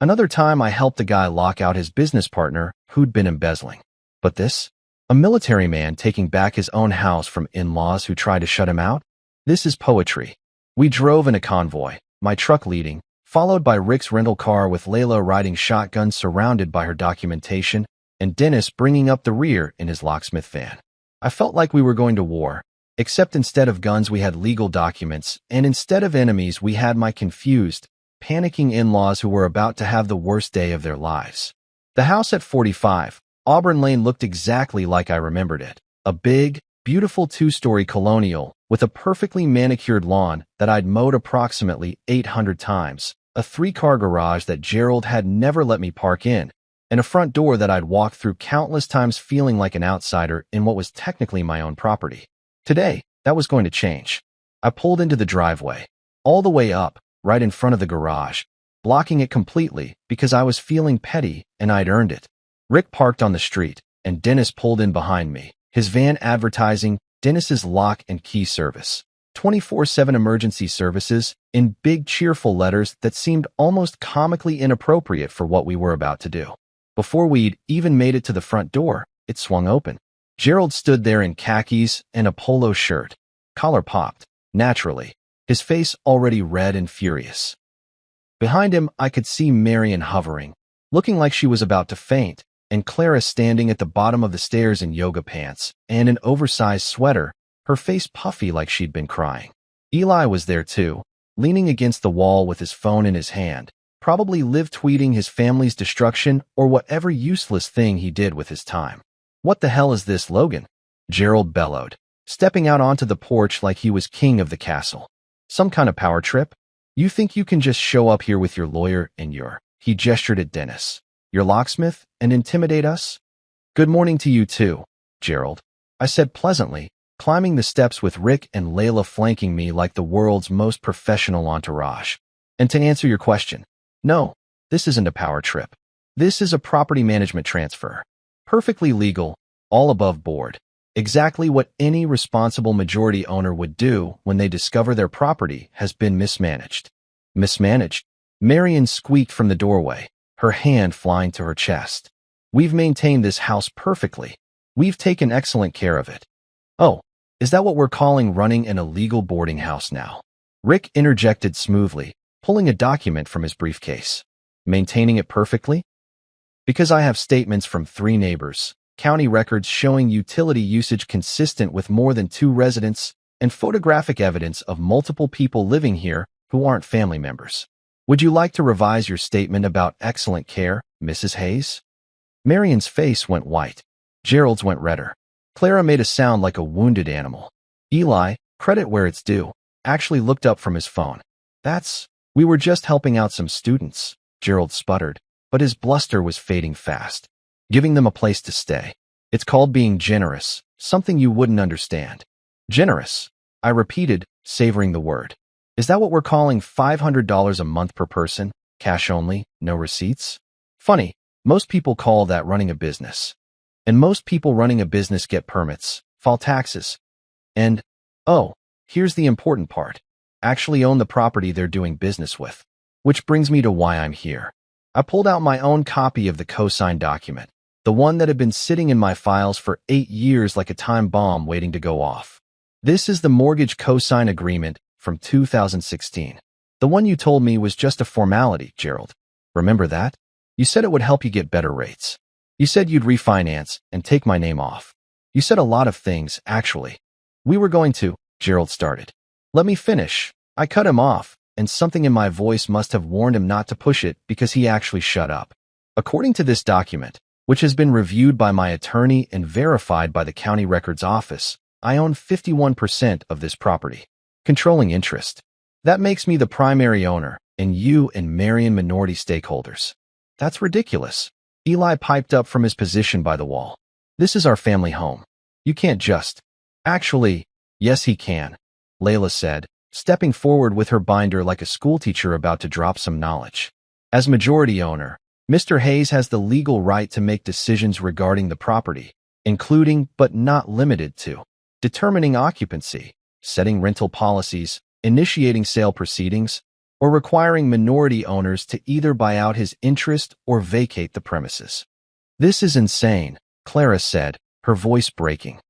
Another time I helped a guy lock out his business partner who'd been embezzling. But this? A military man taking back his own house from in-laws who tried to shut him out? This is poetry." We drove in a convoy, my truck leading, followed by Rick's rental car with Layla riding shotgun surrounded by her documentation, and Dennis bringing up the rear in his locksmith van. I felt like we were going to war, except instead of guns we had legal documents, and instead of enemies we had my confused, panicking in-laws who were about to have the worst day of their lives. The house at 45, Auburn Lane looked exactly like I remembered it. A big, beautiful 2-story colonial with a perfectly manicured lawn that I'd mowed approximately 800 times, a 3-car garage that Gerald had never let me park in, and a front door that I'd walked through countless times feeling like an outsider in what was technically my own property. Today, that was going to change. I pulled into the driveway, all the way up, right in front of the garage, blocking it completely because I was feeling petty and I'd earned it. Rick parked on the street, and Dennis pulled in behind me, his van advertising Dennis's lock and key service. 24/7 emergency services in big cheerful letters that seemed almost comically inappropriate for what we were about to do. Before we'd even made it to the front door, it swung open. Gerald stood there in khakis and a polo shirt. Collar popped, naturally, his face already red and furious. Behind him, I could see Marion hovering, looking like she was about to faint, and Clara standing at the bottom of the stairs in yoga pants and an oversized sweater, her face puffy like she'd been crying. Eli was there too, leaning against the wall with his phone in his hand, probably live tweeting his family's destruction or whatever useless thing he did with his time. "What the hell is this, Logan?" Gerald bellowed, stepping out onto the porch like he was king of the castle. "Some kind of power trip? You think you can just show up here with your lawyer and he gestured at Dennis. your locksmith, and intimidate us? Good morning to you too, Gerald, I said pleasantly, climbing the steps with Rick and Layla flanking me like the world's most professional entourage. And to answer your question, no, this isn't a power trip. This is a property management transfer. Perfectly legal, all above board. Exactly what any responsible majority owner would do when they discover their property has been mismanaged. Mismanaged? Marion squeaked from the doorway, her hand flying to her chest. We've maintained this house perfectly. We've taken excellent care of it. Oh, is that what we're calling running an illegal boarding house now? Rick interjected smoothly, pulling a document from his briefcase. Maintaining it perfectly? Because I have statements from 3 neighbors, county records showing utility usage consistent with more than 2 residents, and photographic evidence of multiple people living here who aren't family members. Would you like to revise your statement about excellent care, Mrs. Hayes? Marion's face went white. Gerald's went redder. Clara made a sound like a wounded animal. Eli, credit where it's due, actually looked up from his phone. We were just helping out some students, Gerald sputtered, but his bluster was fading fast. Giving them a place to stay. It's called being generous, something you wouldn't understand. Generous, I repeated, savoring the word. Is that what we're calling $500 a month per person, cash only, no receipts? Funny, most people call that running a business. And most people running a business get permits, file taxes, and, oh, here's the important part, actually own the property they're doing business with. Which brings me to why I'm here. I pulled out my own copy of the cosign document, the one that had been sitting in my files for 8 years like a time bomb waiting to go off. This is the mortgage cosign agreement from 2016. The one you told me was just a formality, Gerald. Remember that? You said it would help you get better rates. You said you'd refinance and take my name off. You said a lot of things, actually. We were going to, Gerald started. Let me finish. I cut him off, and something in my voice must have warned him not to push it because he actually shut up. According to this document, which has been reviewed by my attorney and verified by the county records office, I own 51% of this property. Controlling interest. That makes me the primary owner, and you and Marion minority stakeholders. That's ridiculous. Eli piped up from his position by the wall. This is our family home. You can't just... Actually, yes he can, Layla said, stepping forward with her binder like a schoolteacher about to drop some knowledge. As majority owner, Mr. Hayes has the legal right to make decisions regarding the property, including, but not limited to, determining occupancy, setting rental policies, initiating sale proceedings, or requiring minority owners to either buy out his interest or vacate the premises. This is insane, Clara said, her voice breaking.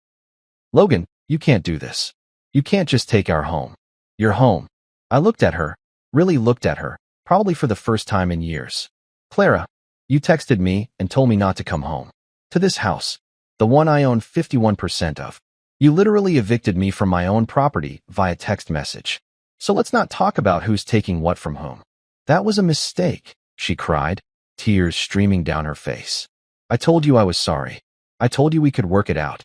Logan, you can't do this. You can't just take our home. Your home. I looked at her, really looked at her, probably for the first time in years. Clara, you texted me and told me not to come home. To this house. The one I own 51% of. You literally evicted me from my own property via text message. So let's not talk about who's taking what from whom. That was a mistake, she cried, tears streaming down her face. I told you I was sorry. I told you we could work it out.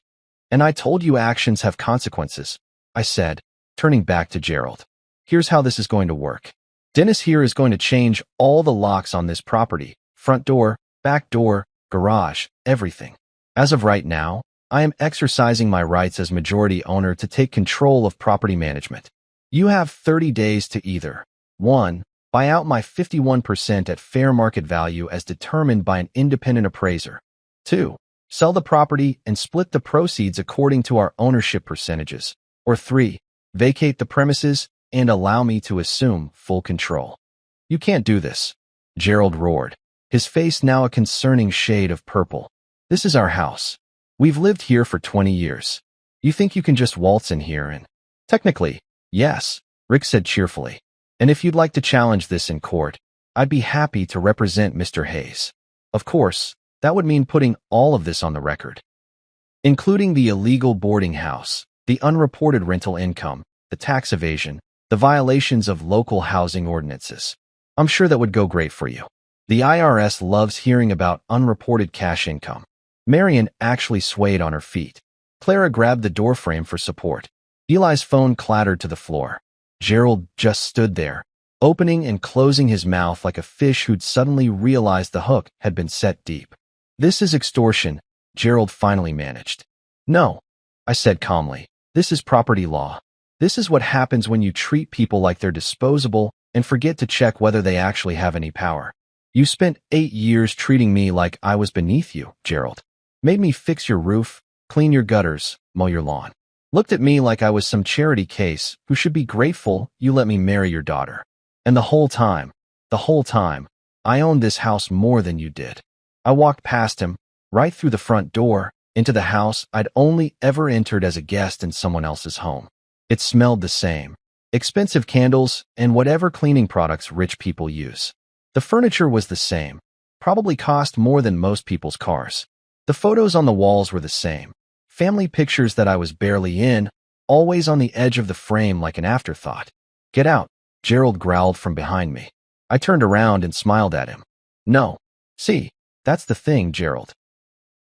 And I told you actions have consequences, I said, turning back to Gerald. Here's how this is going to work. Dennis here is going to change all the locks on this property, front door, back door, garage, everything. As of right now, I am exercising my rights as majority owner to take control of property management. You have 30 days to either 1. Buy out my 51% at fair market value as determined by an independent appraiser. 2. Sell the property and split the proceeds according to our ownership percentages. Or 3. Vacate the premises and allow me to assume full control. You can't do this, Gerald roared, his face now a concerning shade of purple. This is our house. We've lived here for 20 years. You think you can just waltz in here and... Technically, yes, Rick said cheerfully. And if you'd like to challenge this in court, I'd be happy to represent Mr. Hayes. Of course, that would mean putting all of this on the record, including the illegal boarding house, the unreported rental income, the tax evasion, the violations of local housing ordinances. I'm sure that would go great for you. The IRS loves hearing about unreported cash income. Marion actually swayed on her feet. Clara grabbed the doorframe for support. Eli's phone clattered to the floor. Gerald just stood there, opening and closing his mouth like a fish who'd suddenly realized the hook had been set deep. "This is extortion," Gerald finally managed. "No," I said calmly. "This is property law. This is what happens when you treat people like they're disposable and forget to check whether they actually have any power. You spent 8 years treating me like I was beneath you, Gerald. Made me fix your roof, clean your gutters, mow your lawn. Looked at me like I was some charity case who should be grateful you let me marry your daughter. And the whole time, I owned this house more than you did." I walked past him, right through the front door, into the house I'd only ever entered as a guest in someone else's home. It smelled the same. Expensive candles and whatever cleaning products rich people use. The furniture was the same. Probably cost more than most people's cars. The photos on the walls were the same. Family pictures that I was barely in, always on the edge of the frame like an afterthought. "Get out," Gerald growled from behind me. I turned around and smiled at him. "No. See, that's the thing, Gerald.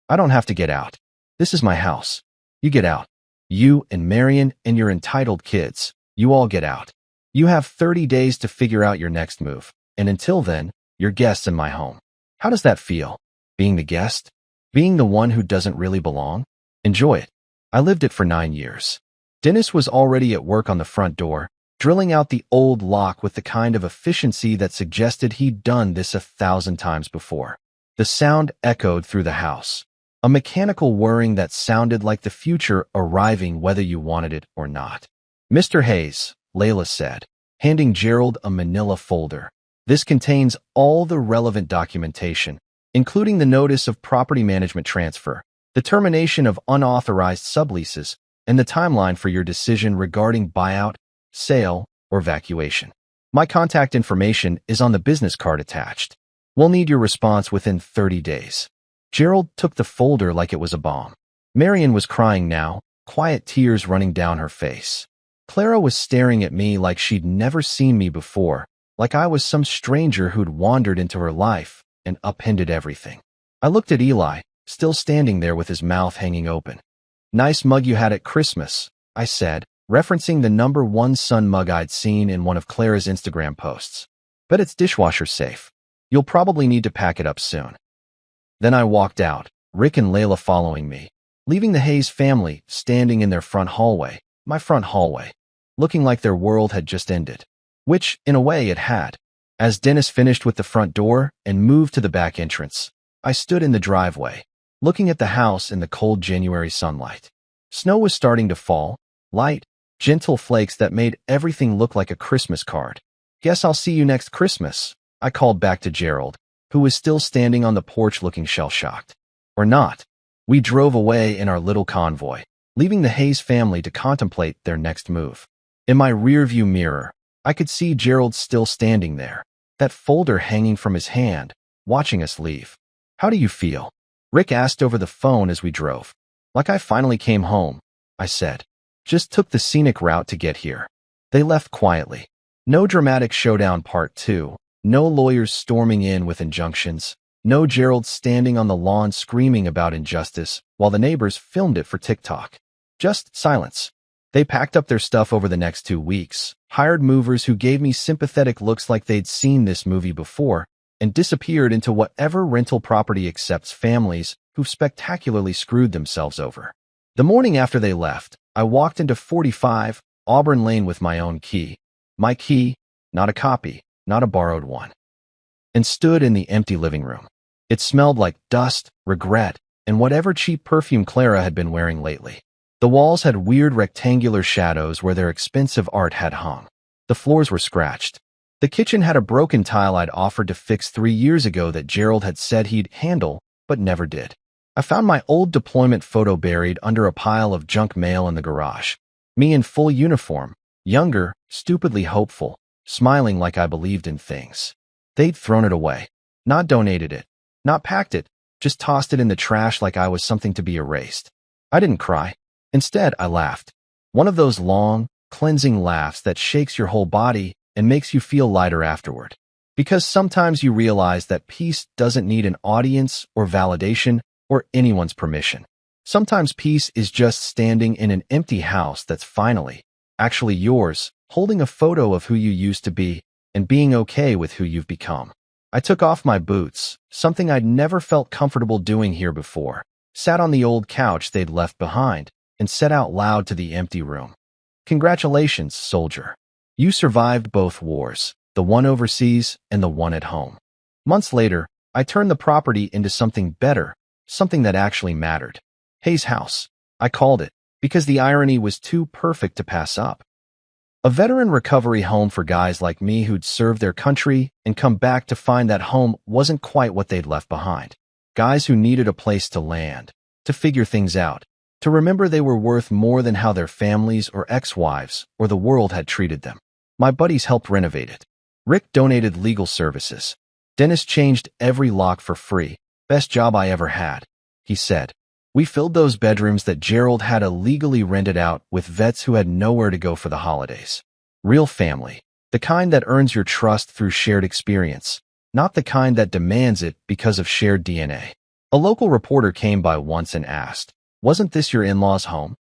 I don't have to get out. This is my house. You get out. You and Marion and your entitled kids, you all get out. You have 30 days to figure out your next move, and until then, you're guests in my home." How does that feel? Being the guest? Being the one who doesn't really belong? Enjoy it. I lived it for 9 years. Dennis was already at work on the front door, drilling out the old lock with the kind of efficiency that suggested he'd done this 1,000 times before. The sound echoed through the house. A mechanical whirring that sounded like the future arriving whether you wanted it or not. "Mr. Hayes," Layla said, handing Gerald a manila folder. "This contains all the relevant documentation, including the notice of property management transfer, the termination of unauthorized subleases, and the timeline for your decision regarding buyout, sale, or vacuation. My contact information is on the business card attached. We'll need your response within 30 days. Gerald took the folder like it was a bomb. Marion was crying now, quiet tears running down her face. Clara was staring at me like she'd never seen me before, like I was some stranger who'd wandered into her life and upended everything. I looked at Eli, still standing there with his mouth hanging open. "Nice mug you had at Christmas," I said, referencing the #1 sun mug I'd seen in one of Clara's Instagram posts. "Bet it's dishwasher safe. You'll probably need to pack it up soon." Then I walked out, Rick and Layla following me, leaving the Hayes family standing in their front hallway, my front hallway, looking like their world had just ended. Which, in a way, it had. As Dennis finished with the front door and moved to the back entrance, I stood in the driveway, looking at the house in the cold January sunlight. Snow was starting to fall, light, gentle flakes that made everything look like a Christmas card. "Guess I'll see you next Christmas," I called back to Gerald, who was still standing on the porch looking shell-shocked. Or not. We drove away in our little convoy, leaving the Hayes family to contemplate their next move. In my rearview mirror, I could see Gerald still standing there, that folder hanging from his hand, watching us leave. "How do you feel?" Rick asked over the phone as we drove. "Like I finally came home," I said. "Just took the scenic route to get here." They left quietly. No dramatic showdown part 2, no lawyers storming in with injunctions, no Gerald standing on the lawn screaming about injustice while the neighbors filmed it for TikTok. Just silence. They packed up their stuff over the next 2 weeks, hired movers who gave me sympathetic looks like they'd seen this movie before, and disappeared into whatever rental property accepts families who've spectacularly screwed themselves over. The morning after they left, I walked into 45 Auburn Lane with my own key. My key, not a copy, not a borrowed one. And stood in the empty living room. It smelled like dust, regret, and whatever cheap perfume Clara had been wearing lately. The walls had weird rectangular shadows where their expensive art had hung. The floors were scratched. The kitchen had a broken tile I'd offered to fix 3 years ago that Gerald had said he'd handle, but never did. I found my old deployment photo buried under a pile of junk mail in the garage. Me in full uniform, younger, stupidly hopeful, smiling like I believed in things. They'd thrown it away. Not donated it. Not packed it. Just tossed it in the trash like I was something to be erased. I didn't cry. Instead, I laughed. One of those long, cleansing laughs that shakes your whole body and makes you feel lighter afterward. Because sometimes you realize that peace doesn't need an audience or validation or anyone's permission. Sometimes peace is just standing in an empty house that's finally, actually yours, holding a photo of who you used to be and being okay with who you've become. I took off my boots, something I'd never felt comfortable doing here before, sat on the old couch they'd left behind, and said out loud to the empty room, "Congratulations, soldier. You survived both wars, the one overseas and the one at home." Months later, I turned the property into something better, something that actually mattered. Hayes House. I called it, because the irony was too perfect to pass up. A veteran recovery home for guys like me who'd served their country and come back to find that home wasn't quite what they'd left behind. Guys who needed a place to land, to figure things out, to remember they were worth more than how their families or ex-wives or the world had treated them. My buddies helped renovate it. Rick donated legal services. Dennis changed every lock for free. "Best job I ever had," he said. We filled those bedrooms that Gerald had illegally rented out with vets who had nowhere to go for the holidays. Real family. The kind that earns your trust through shared experience, not the kind that demands it because of shared DNA. A local reporter came by once and asked, "Wasn't this your in-laws' home?"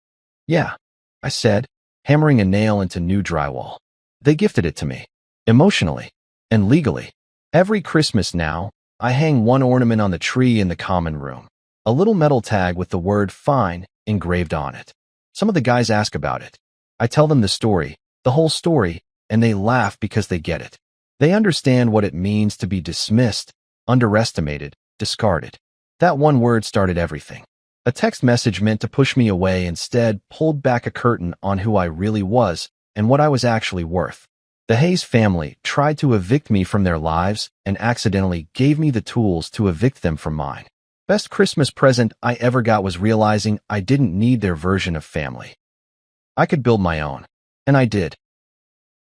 "Yeah," I said, hammering a nail into new drywall. "They gifted it to me. Emotionally. And legally. Every Christmas now, I hang one ornament on the tree in the common room. A little metal tag with the word 'Fine' engraved on it. Some of the guys ask about it. I tell them the story, the whole story, and they laugh because they get it. They understand what it means to be dismissed, underestimated, discarded. That one word started everything. A text message meant to push me away instead pulled back a curtain on who I really was and what I was actually worth. The Hayes family tried to evict me from their lives and accidentally gave me the tools to evict them from mine. Best Christmas present I ever got was realizing I didn't need their version of family. I could build my own. And I did.